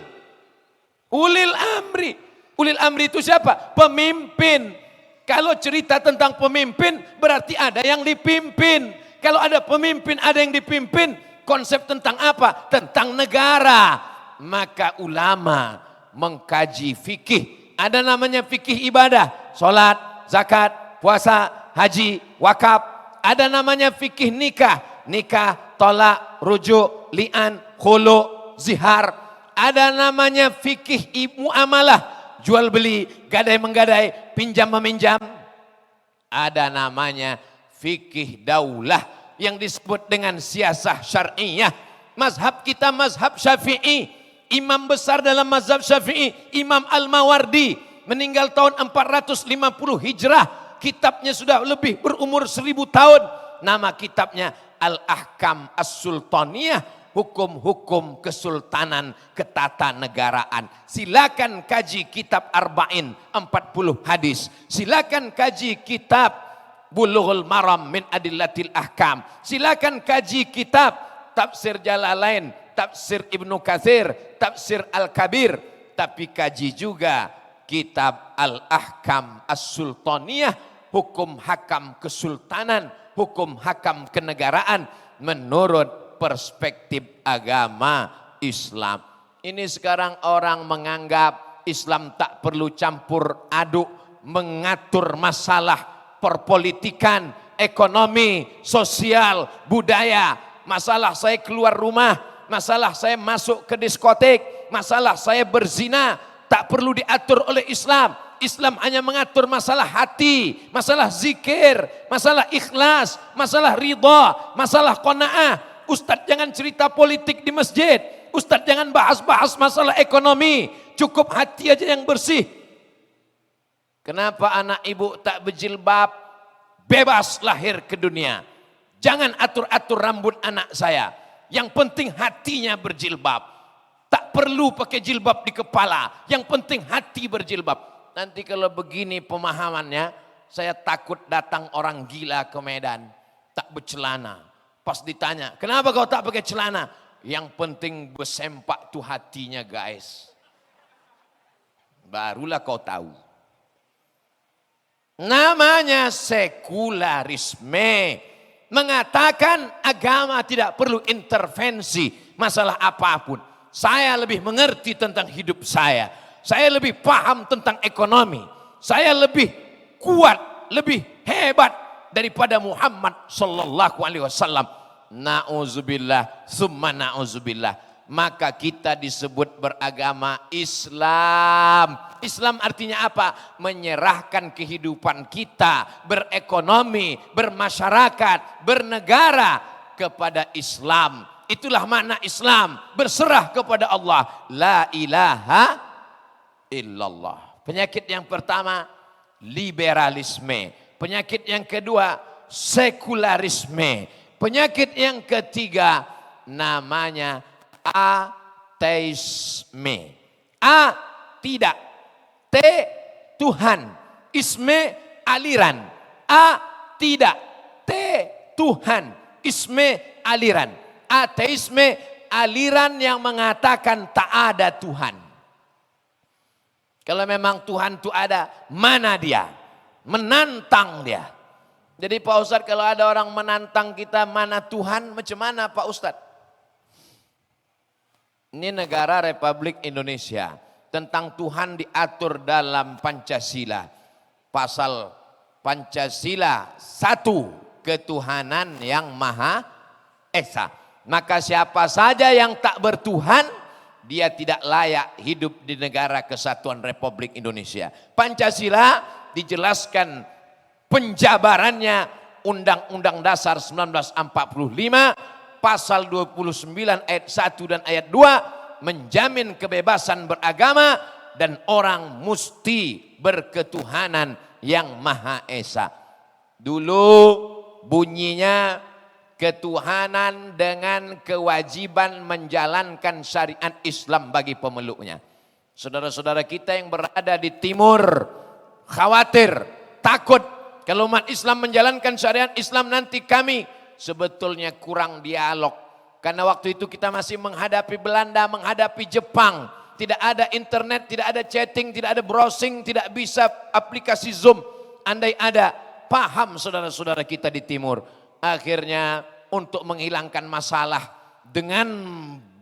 amri. Ulil amri itu siapa? Pemimpin. Kalau cerita tentang pemimpin berarti ada yang dipimpin. Kalau ada pemimpin, ada yang dipimpin, konsep tentang apa? Tentang negara. Maka ulama mengkaji fikih. Ada namanya fikih ibadah, sholat, zakat, puasa, haji, wakaf. Ada namanya fikih nikah, tolak, rujuk, li'an, khulu, zihar. Ada namanya fikih muamalah, jual beli, gadai menggadai, pinjam meminjam. Ada namanya fikih daulah yang disebut dengan siasah syar'iyah. Mazhab kita mazhab Syafi'i. Imam besar dalam mazhab Syafi'i, Imam Al-Mawardi, meninggal tahun 450 Hijrah. Kitabnya sudah lebih berumur 1000 tahun. Nama kitabnya Al-Ahkam As-Sultaniyah, hukum-hukum kesultanan, ketatanegaraan. Silakan kaji kitab Arba'in, 40 hadis. Silakan kaji kitab Bulughul Maram min Adillatil Ahkam. Silakan kaji kitab Tafsir Jalalain, Tafsir Ibnu Katsir, Tafsir Al-Kabir, tapi kaji juga kitab Al-Ahkam As-Sultaniyah, hukum hakam kesultanan, hukum hakam kenegaraan menurut perspektif agama Islam. Ini sekarang orang menganggap Islam tak perlu campur aduk mengatur masalah perpolitikan, ekonomi, sosial, budaya. Masalah saya keluar rumah, masalah saya masuk ke diskotek, masalah saya berzina, tak perlu diatur oleh Islam. Islam hanya mengatur masalah hati, masalah zikir, masalah ikhlas, masalah ridha, masalah qanaah. Ustadz jangan cerita politik di masjid, Ustadz jangan bahas-bahas masalah ekonomi. cukup hati aja yang bersih. Kenapa anak ibu tak berjilbab? Bebas lahir ke dunia. Jangan atur-atur rambut anak saya. Yang penting hatinya berjilbab. Tak perlu pakai jilbab di kepala. Yang penting hati berjilbab. Nanti kalau begini pemahamannya, saya takut datang orang gila ke Medan. Tak bercelana. Pas ditanya, kenapa kau tak pakai celana? Yang penting bersempak tuh hatinya guys. Barulah kau tahu. Namanya sekularisme. Mengatakan agama tidak perlu intervensi masalah apapun. Saya lebih mengerti tentang hidup saya. Saya lebih paham tentang ekonomi. Saya lebih kuat, lebih hebat daripada Muhammad sallallahu alaihi wasallam. Nauzubillah, summa nauzubillah. Maka kita disebut beragama Islam. Islam artinya apa? Menyerahkan kehidupan kita, berekonomi, bermasyarakat, bernegara kepada Islam. Itulah makna Islam, berserah kepada Allah. La ilaha illallah. Penyakit yang pertama, liberalisme. Penyakit yang kedua, sekularisme. Penyakit yang ketiga, namanya ateisme. A, tidak. T, Tuhan. Isme, aliran. A, tidak. T, Tuhan. Isme, aliran. Ateisme, aliran yang mengatakan tak ada Tuhan. Kalau memang Tuhan itu ada, mana dia? Menantang dia. Jadi Pak Ustadz, kalau ada orang menantang kita, mana Tuhan, macam mana Pak Ustadz? Ini negara Republik Indonesia. Tentang Tuhan diatur dalam Pancasila. Pasal Pancasila 1, ketuhanan yang Maha Esa. Maka siapa saja yang tak bertuhan, dia tidak layak hidup di negara kesatuan Republik Indonesia. Pancasila dijelaskan penjabarannya Undang-Undang Dasar 1945 pasal 29 ayat 1 dan ayat 2 menjamin kebebasan beragama dan orang mesti berketuhanan yang Maha Esa. Dulu bunyinya ketuhanan dengan kewajiban menjalankan syariat Islam bagi pemeluknya. Saudara-saudara kita yang berada di timur khawatir, takut kalau umat Islam menjalankan syariat Islam nanti kami sebetulnya kurang dialog. Karena waktu itu kita masih menghadapi Belanda, menghadapi Jepang. Tidak ada internet, tidak ada chatting, tidak ada browsing, tidak bisa aplikasi Zoom. Andai ada, paham saudara-saudara kita di timur. Akhirnya untuk menghilangkan masalah dengan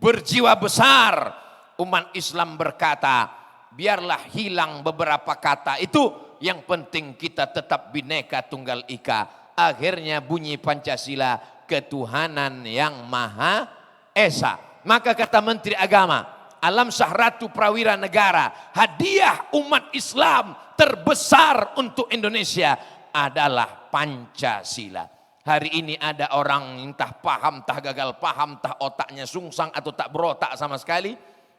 berjiwa besar, umat Islam berkata, biarlah hilang beberapa kata itu, yang penting kita tetap Bhinneka Tunggal Ika. Akhirnya bunyi Pancasila, ketuhanan yang Maha Esa. Maka kata Menteri Agama, Alam Sahratu Prawira Negara, hadiah umat Islam terbesar untuk Indonesia adalah Pancasila. Hari ini ada orang entah paham, entah gagal paham, entah otaknya sungsang atau tak berotak sama sekali.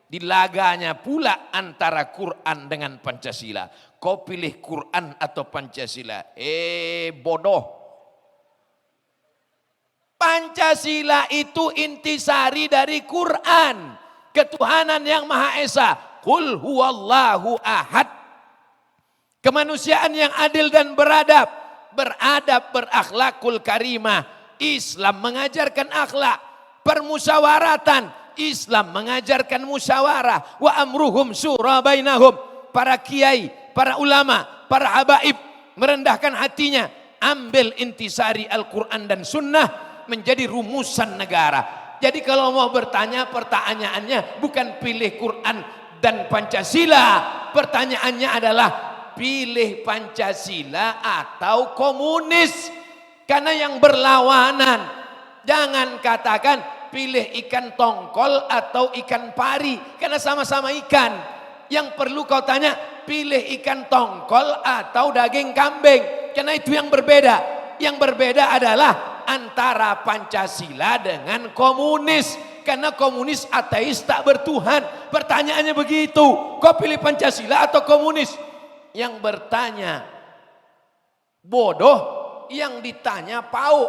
Dilaganya pula antara Quran dengan Pancasila. Kau pilih Quran atau Pancasila? Bodoh. Pancasila itu intisari dari Quran. Ketuhanan yang Maha Esa. Qul huwallahu ahad. Kemanusiaan yang adil dan beradab. Beradab, berakhlakul karimah. Islam mengajarkan akhlak. Permusyawaratan. Islam mengajarkan musyawarah. Wa amruhum syura bainahum. Para kiai, para ulama, para habaib merendahkan hatinya. Ambil intisari Al-Quran dan Sunnah menjadi rumusan negara. Jadi kalau mau bertanya, pertanyaannya bukan pilih Quran dan Pancasila. Pertanyaannya adalah pilih Pancasila atau komunis. Karena yang berlawanan. Jangan katakan pilih ikan tongkol atau ikan pari. Karena sama-sama ikan. Yang perlu kau tanya, pilih ikan tongkol atau daging kambing. Karena itu yang berbeda. Yang berbeda adalah antara Pancasila dengan komunis. karena komunis ateis tak bertuhan. Pertanyaannya begitu, kau pilih Pancasila atau komunis? Yang bertanya bodoh, yang ditanya PAUK.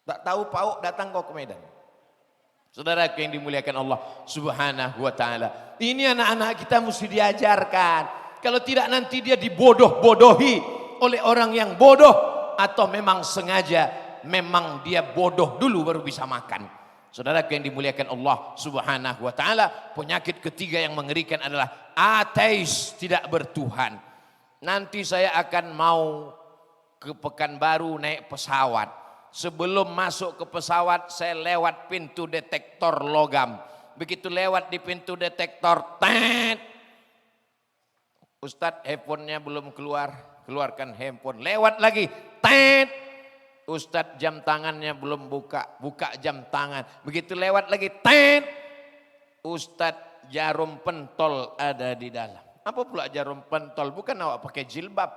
Tak tahu PAUK, datang kau ke Medan. Saudara yang dimuliakan Allah Subhanahu wa taala. Ini anak-anak kita mesti diajarkan. Kalau tidak nanti dia dibodoh-bodohi oleh orang yang bodoh, atau memang sengaja memang dia bodoh dulu baru bisa makan. Saudara yang dimuliakan Allah Subhanahu wa taala, penyakit ketiga yang mengerikan adalah ateis, tidak bertuhan. Nanti saya akan mau ke Pekanbaru naik pesawat. Sebelum masuk ke pesawat saya lewat pintu detektor logam. Begitu lewat di pintu detektor, tet. Ustadz handphonenya belum keluar, keluarkan handphone. Lewat lagi, tet. Ustadz jam tangannya belum buka, buka jam tangan. Begitu lewat lagi, tet. Ustadz jarum pentol ada di dalam. Apa pula jarum pentol? Bukan awak pakai jilbab.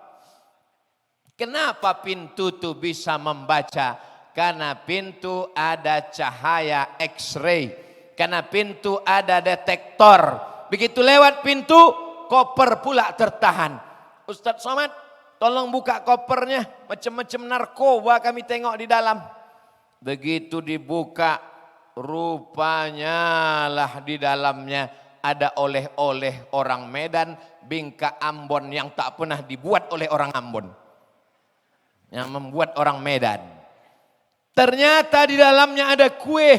Kenapa pintu itu bisa membaca? Karena pintu ada cahaya X-ray. Karena pintu ada detektor. Begitu lewat pintu, koper pula tertahan. Ustadz Somad, tolong buka kopernya. Macam-macam narkoba kami tengok di dalam. Begitu dibuka, rupanya lah di dalamnya ada oleh-oleh orang Medan, bingka Ambon yang tak pernah dibuat oleh orang Ambon. Yang membuat orang Medan. Ternyata di dalamnya ada kue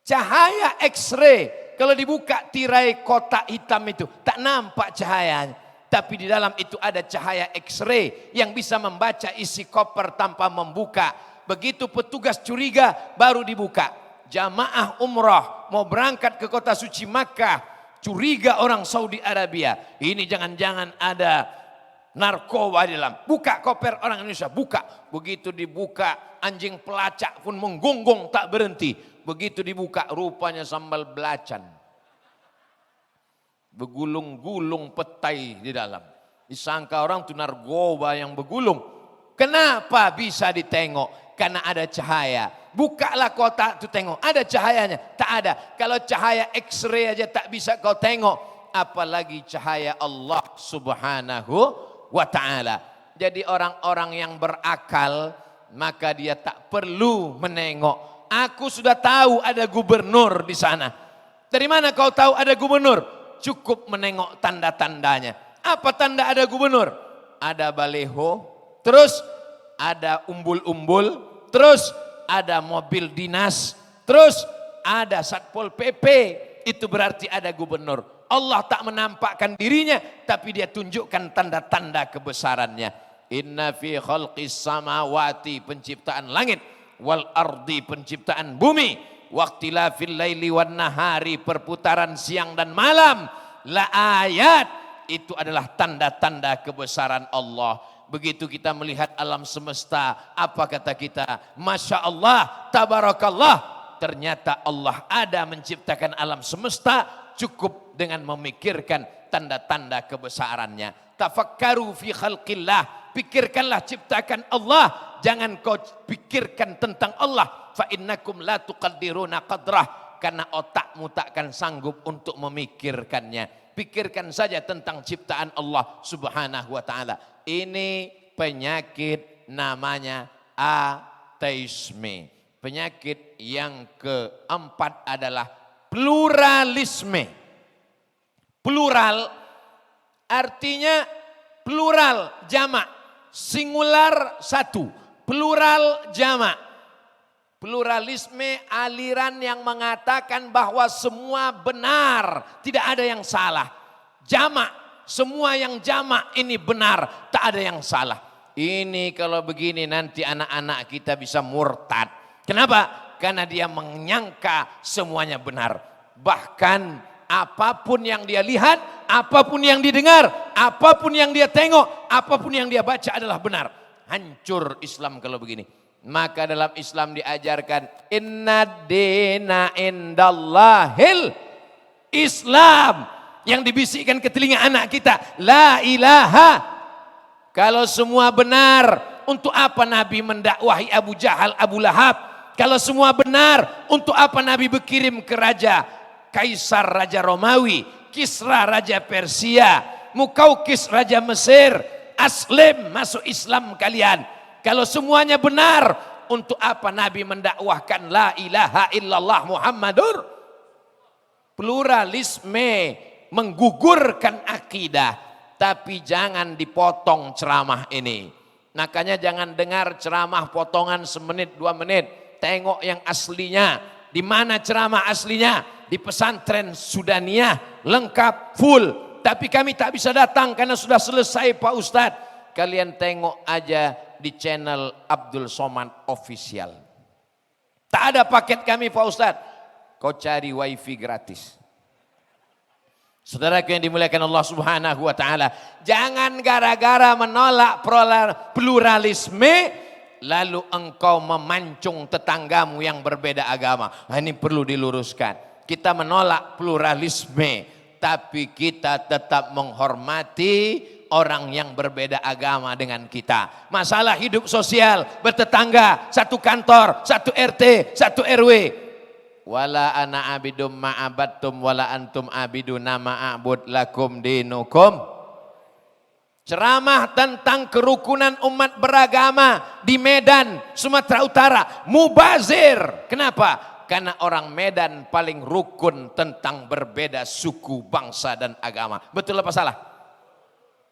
cahaya X-ray. Kalau dibuka tirai kotak hitam itu tak nampak cahayanya. Tapi di dalam itu ada cahaya X-ray yang bisa membaca isi koper tanpa membuka. Begitu petugas curiga baru dibuka. Jamaah umrah mau berangkat ke kota suci Makkah. Curiga orang Saudi Arabia. Ini jangan-jangan ada narkoba di dalam. Buka koper orang Indonesia, buka. Begitu dibuka, anjing pelacak pun menggonggong tak berhenti. Begitu dibuka, rupanya sambal belacan. Begulung-gulung petai di dalam. Disangka orang itu narkoba yang begulung. Kenapa bisa ditengok? Karena ada cahaya. Bukalah kotak itu tengok, ada cahayanya. Tak ada. Kalau cahaya X-ray aja tak bisa kau tengok. Apalagi cahaya Allah Subhanahu wa ta'ala. Jadi orang-orang yang berakal, maka dia tak perlu menengok. Aku sudah tahu ada gubernur di sana. Dari mana kau tahu ada gubernur? Cukup menengok tanda-tandanya. Apa tanda ada gubernur? Ada baleho, terus ada umbul-umbul, terus ada mobil dinas, terus ada Satpol PP. Itu berarti ada gubernur. Allah tak menampakkan dirinya, tapi dia tunjukkan tanda-tanda kebesarannya. Inna fi khalqis samawati, penciptaan langit, wal ardi, penciptaan bumi, waqtilafil laili wan nahari, perputaran siang dan malam, la ayat, itu adalah tanda-tanda kebesaran Allah. Begitu kita melihat alam semesta, apa kata kita? Masya Allah, tabarakallah. Ternyata Allah ada menciptakan alam semesta, cukup dengan memikirkan tanda-tanda kebesarannya. Tafakkaru fi khalqillah, pikirkanlah ciptakan Allah, jangan kau pikirkan tentang Allah. Fa innakum la tuqaddiruna qadrah, karena otakmu takkan sanggup untuk memikirkannya. Pikirkan saja tentang ciptaan Allah Subhanahu wa taala. Ini penyakit namanya ateisme. Penyakit yang keempat adalah pluralisme. Plural artinya plural jamak, singular satu, plural jamak. Pluralisme aliran yang mengatakan bahwa semua benar, tidak ada yang salah. Jamak, semua yang jamak ini benar, tak ada yang salah. Ini kalau begini nanti anak-anak kita bisa murtad. Kenapa? Karena dia menyangka semuanya benar. Bahkan apapun yang dia lihat, apapun yang didengar, apapun yang dia tengok, apapun yang dia baca adalah benar. Hancur Islam kalau begini. Maka dalam Islam diajarkan inna dina indallahil Islam. Yang dibisikkan ke telinga anak kita, la ilaha. Kalau semua benar, untuk apa Nabi mendakwahi Abu Jahal, Abu Lahab? Kalau semua benar, untuk apa Nabi berkirim ke raja Kaisar Raja Romawi, Kisra Raja Persia, Mukaukis Raja Mesir, Aslim, masuk Islam kalian. Kalau semuanya benar, untuk apa Nabi mendakwahkan la ilaha illallah Muhammadur? Pluralisme menggugurkan akidah, tapi jangan dipotong ceramah ini. Makanya jangan dengar ceramah potongan semenit 2 menit. Tengok yang aslinya. Di mana ceramah aslinya? Di pesantren Sudaniyah, lengkap, full. Tapi kami tak bisa datang karena sudah selesai Pak Ustadz. Kalian tengok aja di channel Abdul Somad Official. Tak ada paket kami Pak Ustadz. Kau cari wifi gratis. Saudaraku yang dimuliakan Allah Subhanahu wa taala, jangan gara-gara menolak pluralisme lalu engkau memancung tetanggamu yang berbeda agama. Nah, ini perlu diluruskan. Kita menolak pluralisme, tapi kita tetap menghormati orang yang berbeda agama dengan kita. Masalah hidup sosial, bertetangga, satu kantor, satu RT, satu RW. Wala ana abidum ma'abattum wala antum abiduna ma'abud lakum dinukum. Ceramah tentang kerukunan umat beragama di Medan, Sumatera Utara, mubazir. Kenapa? Karena orang Medan paling rukun tentang berbeda suku, bangsa dan agama. Betul apa salah?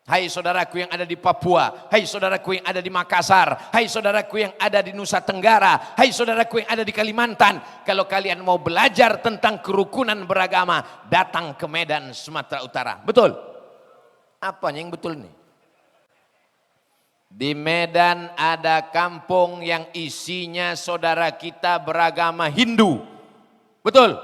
Hai saudaraku yang ada di Papua, hai saudaraku yang ada di Makassar, hai saudaraku yang ada di Nusa Tenggara, hai saudaraku yang ada di Kalimantan. Kalau kalian mau belajar tentang kerukunan beragama, datang ke Medan, Sumatera Utara. Betul? Apanya yang betul nih? Di Medan ada kampung yang isinya saudara kita beragama Hindu. Betul?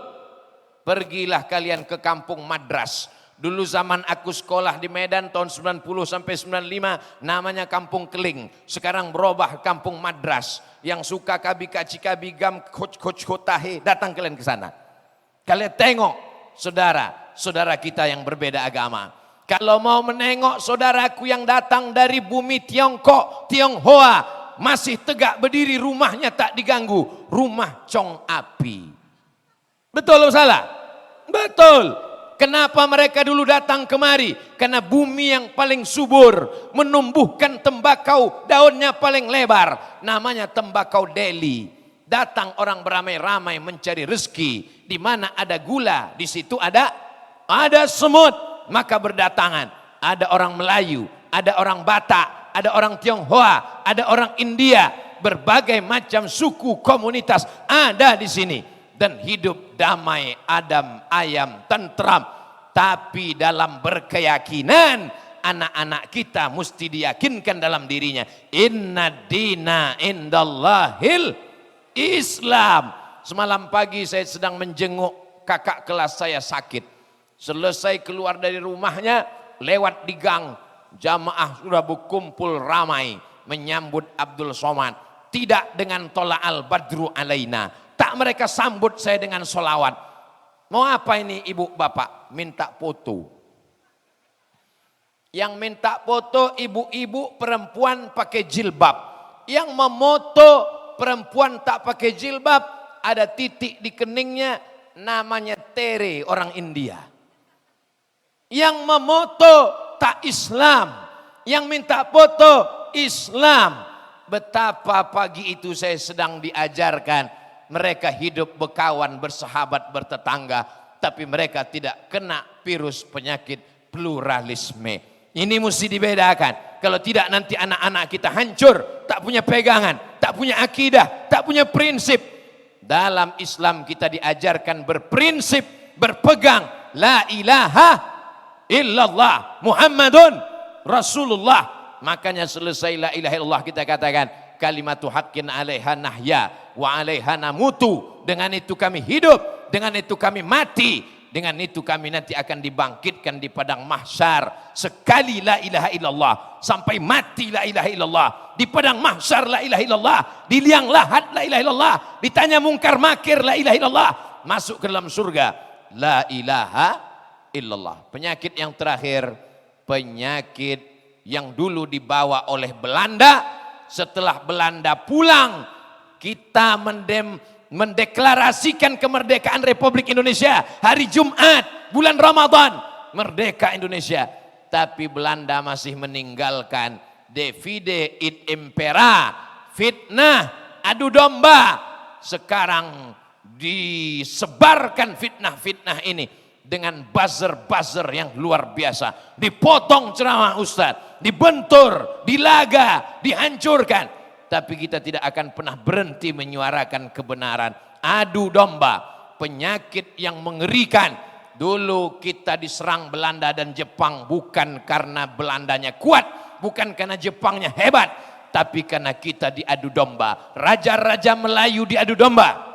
Pergilah kalian ke kampung Madras. Dulu zaman aku sekolah di Medan tahun 90 sampai 95 namanya Kampung Keling. Sekarang berubah Kampung Madras. Yang suka kabi kaci kabi gam coach hotahe, datang kalian ke sana. Kalian tengok saudara kita yang berbeda agama. Kalau mau menengok saudaraku yang datang dari bumi Tiongkok, Tionghoa, masih tegak berdiri, rumahnya tak diganggu, rumah Chong Api. Betul atau salah? Betul. Kenapa mereka dulu datang kemari? Karena bumi yang paling subur, menumbuhkan tembakau, daunnya paling lebar, namanya tembakau Delhi. Datang orang beramai-ramai mencari rezeki. Di mana ada gula, di situ ada semut. Maka berdatangan. Ada orang Melayu, ada orang Batak, ada orang Tionghoa, ada orang India, berbagai macam suku komunitas ada di sini. Dan hidup damai, adem, ayam, tentram. Tapi dalam berkeyakinan, anak-anak kita mesti diyakinkan dalam dirinya. Inna dina indallahil Islam. Semalam pagi saya sedang menjenguk kakak kelas saya sakit. Selesai keluar dari rumahnya, lewat di gang. Jamaah sudah berkumpul ramai menyambut Abdul Somad. Tidak dengan tola al-badru alaina. Tak mereka sambut saya dengan solawat. Mau apa ini ibu bapak? Minta foto. Yang minta foto ibu-ibu perempuan pakai jilbab. Yang memoto perempuan tak pakai jilbab, ada titik di keningnya, namanya Tere, orang India. Yang memoto tak Islam. Yang minta foto Islam. Betapa pagi itu saya sedang diajarkan. Mereka hidup berkawan, bersahabat, bertetangga. Tapi mereka tidak kena virus penyakit pluralisme. Ini mesti dibedakan. Kalau tidak nanti anak-anak kita hancur. Tak punya pegangan, tak punya akidah, tak punya prinsip. Dalam Islam kita diajarkan berprinsip, berpegang. La ilaha illallah Muhammadun Rasulullah. Makanya selesai la ilaha illallah kita katakan. Kalimatu haqqin alaiha nahya wa alaiha namutu. Dengan itu kami hidup, dengan itu kami mati, dengan itu kami nanti akan dibangkitkan di padang mahsyar. Sekali la ilaha illallah sampai mati la ilaha illallah. Di padang mahsyar la ilaha illallah, di liang lahat la ilaha illallah, ditanya mungkar makir la ilaha illallah, masuk ke dalam surga la ilaha illallah. Penyakit yang terakhir, penyakit yang dulu dibawa oleh Belanda. Setelah Belanda pulang, kita mendeklarasikan kemerdekaan Republik Indonesia hari Jumat bulan Ramadan, merdeka Indonesia. Tapi Belanda masih meninggalkan divide et impera, fitnah, adu domba. Sekarang disebarkan fitnah-fitnah ini dengan buzzer-buzzer yang luar biasa. Dipotong ceramah ustaz, dibentur, dilaga, dihancurkan. Tapi kita tidak akan pernah berhenti menyuarakan kebenaran. Adu domba, penyakit yang mengerikan. Dulu kita diserang Belanda dan Jepang bukan karena Belandanya kuat, bukan karena Jepangnya hebat, tapi karena kita diadu domba. Raja-raja Melayu diadu domba.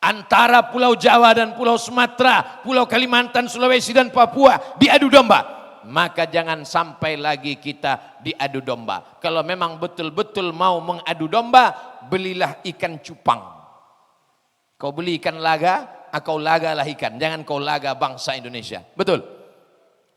Antara Pulau Jawa dan Pulau Sumatera, Pulau Kalimantan, Sulawesi dan Papua diadu domba. Maka jangan sampai lagi kita diadu domba. Kalau memang betul-betul mau mengadu domba, belilah ikan cupang. Kau beli ikan laga, kau lagalah ikan. Jangan kau laga bangsa Indonesia. Betul.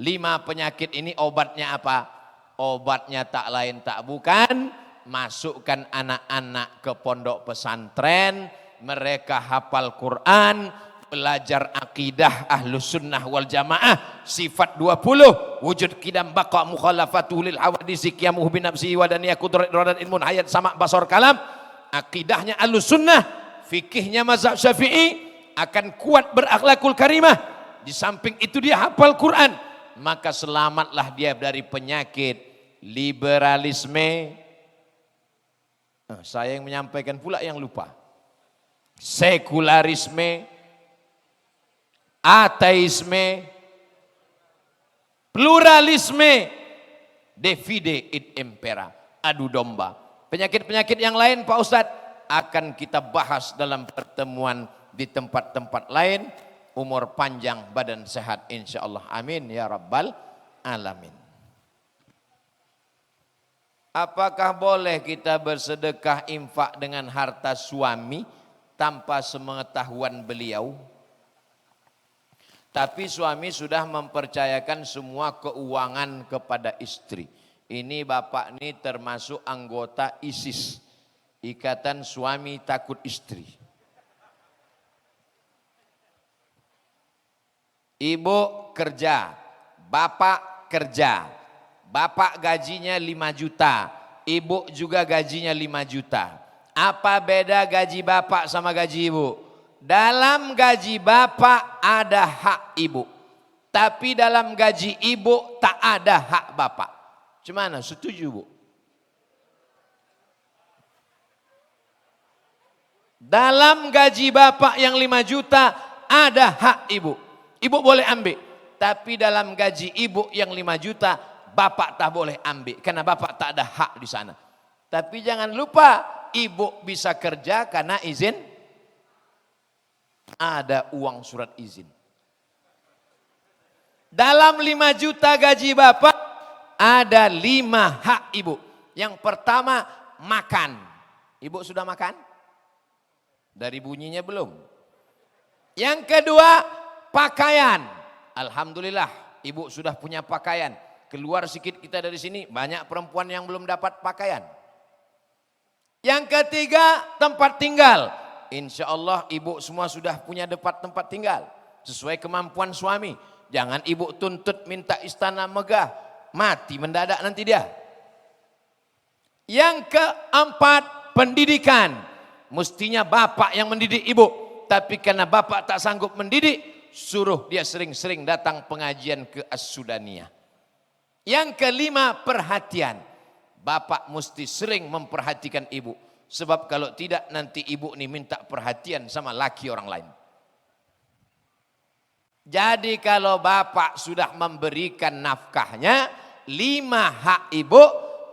5 penyakit ini obatnya apa? Obatnya tak lain tak bukan, masukkan anak-anak ke pondok pesantren, mereka hafal Quran, belajar akidah ahlus sunnah wal jamaah, sifat 20, wujud kidam baqa mukhalafatuhu lil hawadisi qiyamuhu binafsihi wa daniyah kudrat iradat ilmun hayat sama basar kalam. Akidahnya ahlus sunnah, fikihnya mazhab syafi'i, akan kuat berakhlakul karimah. Di samping itu dia hafal Quran, maka selamatlah dia dari penyakit liberalisme. Saya yang menyampaikan pula yang lupa. Sekularisme, ateisme, pluralisme, divide et impera, adu domba. Penyakit-penyakit yang lain Pak Ustadz akan kita bahas dalam pertemuan di tempat-tempat lain. Umur panjang, badan sehat insyaallah. Amin ya rabbal alamin. Apakah boleh kita bersedekah infak dengan harta suami tanpa sepengetahuan beliau? Tapi suami sudah mempercayakan semua keuangan kepada istri. Ini bapak ini termasuk anggota ISIS, Ikatan Suami Takut Istri. Ibu kerja, bapak kerja. Bapak gajinya 5 juta, ibu juga gajinya 5 juta. Apa beda gaji bapak sama gaji ibu? Dalam gaji bapak ada hak ibu, tapi dalam gaji ibu tak ada hak bapak. Gimana? Setuju bu? Dalam gaji bapak yang 5 juta ada hak ibu. Ibu boleh ambil. Tapi dalam gaji ibu yang 5 juta bapak tak boleh ambil. Karena bapak tak ada hak di sana. Tapi jangan lupa ibu bisa kerja karena izin. Ada uang surat izin. Dalam 5 juta gaji bapak ada 5 hak ibu. Yang pertama makan. Ibu sudah makan? Dari bunyinya belum. Yang kedua pakaian. Alhamdulillah ibu sudah punya pakaian. Keluar sikit kita dari sini, banyak perempuan yang belum dapat pakaian. Yang ketiga tempat tinggal. Insya Allah ibu semua sudah punya tempat tinggal. Sesuai kemampuan suami. Jangan ibu tuntut minta istana megah. Mati mendadak nanti dia. Yang keempat pendidikan. Mestinya bapak yang mendidik ibu. Tapi karena bapak tak sanggup mendidik, suruh dia sering-sering datang pengajian ke As-Sudaniyah. Yang kelima perhatian. Bapak mesti sering memperhatikan ibu. Sebab kalau tidak nanti ibu ini minta perhatian sama laki orang lain. Jadi kalau bapak sudah memberikan nafkahnya 5 hak ibu,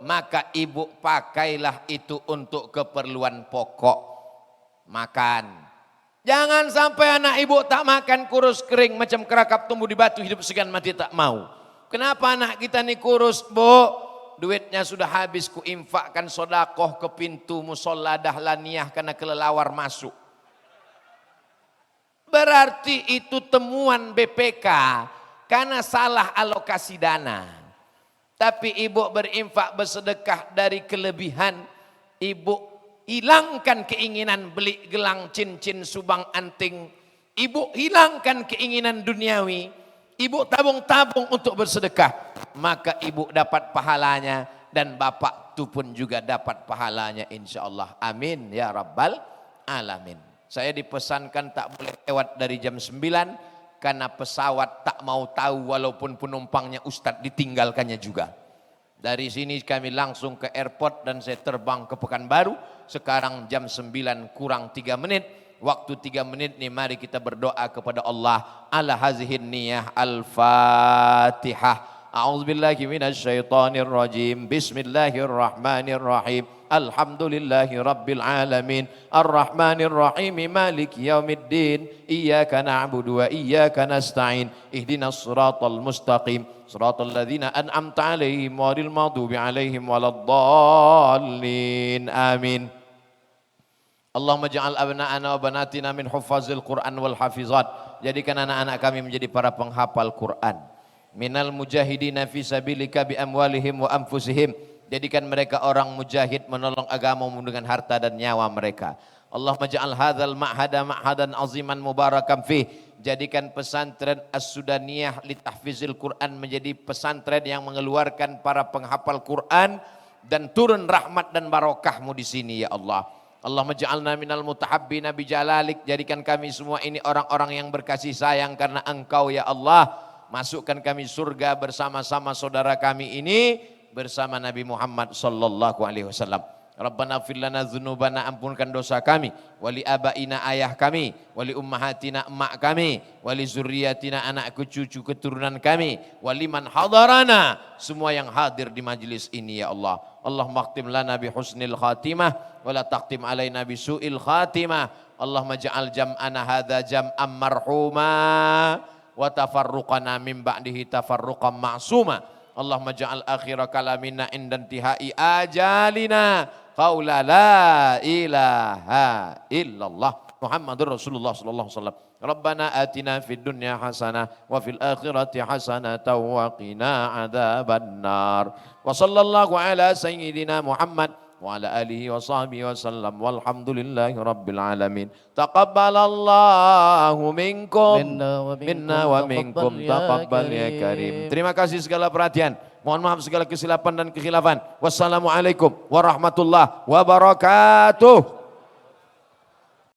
maka ibu pakailah itu untuk keperluan pokok. Makan. Jangan sampai anak ibu tak makan kurus kering macam kerakap tumbuh di batu hidup segan mati tak mau. Kenapa anak kita ini kurus bu? Duitnya sudah habis ku infakkan sodakoh ke pintu musola dahlaniyah karena kelelawar masuk. Berarti itu temuan BPK karena salah alokasi dana. Tapi ibu berinfak bersedekah dari kelebihan ibu hilangkan keinginan beli gelang, cincin, subang, anting. Ibu hilangkan keinginan duniawi. Ibu tabung-tabung untuk bersedekah. Maka ibu dapat pahalanya dan bapak itu pun juga dapat pahalanya insya Allah. Amin ya rabbal alamin. Saya dipesankan tak boleh lewat dari jam 9 karena pesawat tak mau tahu walaupun penumpangnya Ustadz ditinggalkannya juga. Dari sini kami langsung ke airport dan saya terbang ke Pekanbaru. Sekarang jam 9 kurang 3 menit. Waktu 3 menit nih mari kita berdoa kepada Allah. Ala hazihin niyah al-fatihah. A'udzubillahi minasyaitonir rajim. Bismillahirrahmanirrahim. Alhamdulillahi rabbil alamin. Ar-Rahmanir Rahim. Maliki yaumiddin. Iyyaka na'budu wa iyyaka nasta'in. Ihdinas siratal mustaqim. Siratal ladzina an'amta 'alaihim ghairil maghdubi 'alaihim waladdallin. Amin. Allahumma ja'al abna'ana wa banatina min huffazil Qur'an wal hafizat. Jadikan anak-anak kami menjadi para penghafal Quran. Minal mujahidina fi sabilika bi amwalihim wa anfusihim. Jadikan mereka orang mujahid menolong agamamu dengan harta dan nyawa mereka. Allahumma ja'al hadzal ma'hada ma'hadan aziman mubarakan fih. Jadikan pesantren As-Sudaniyah li tahfizil Quran menjadi pesantren yang mengeluarkan para penghafal Quran dan turun rahmat dan barokahmu di sini ya Allah. Allahumma ja'alna minal mutahabbina bi jalalik. Jadikan kami semua ini orang-orang yang berkasih sayang karena Engkau ya Allah. Masukkan kami surga bersama-sama saudara kami ini bersama Nabi Muhammad sallallahu alaihi wasallam. Rabbana ighfir lana dzunubana, ampunkan dosa kami, wali abaina ayah kami, wali ummahatina emak kami, wali zurriyatina anak cucu keturunan kami, wali man hadarana, semua yang hadir di majlis ini ya Allah. Allahumma khtim lana bi husnil khatimah, wala taqtim alaina bi su'il khatimah. Allahumma ja'al jam'ana hadza jam'an marhuma, wa tafarruqana min ba'dihi tafarruqan ma'suma. Allahumma ja'al akhira kalamina inda intihai ajalina qaula la ilaha illallah Muhammadur Rasulullah sallallahu alaihi wasallam. Rabbana atina fid dunya hasanah wa fil akhirati hasanah wa qina adzabannar. Wa sallallahu ala sayyidina Muhammad wa ala alihi wa sahbihi wa sallam walhamdulillahi rabbil alamin. Taqabbalallahu minkum minna wa minkum taqabbal ya karim. Terima kasih segala perhatian. Mohon maaf segala kesilapan dan kekhilafan. Wassalamualaikum warahmatullahi wabarakatuh.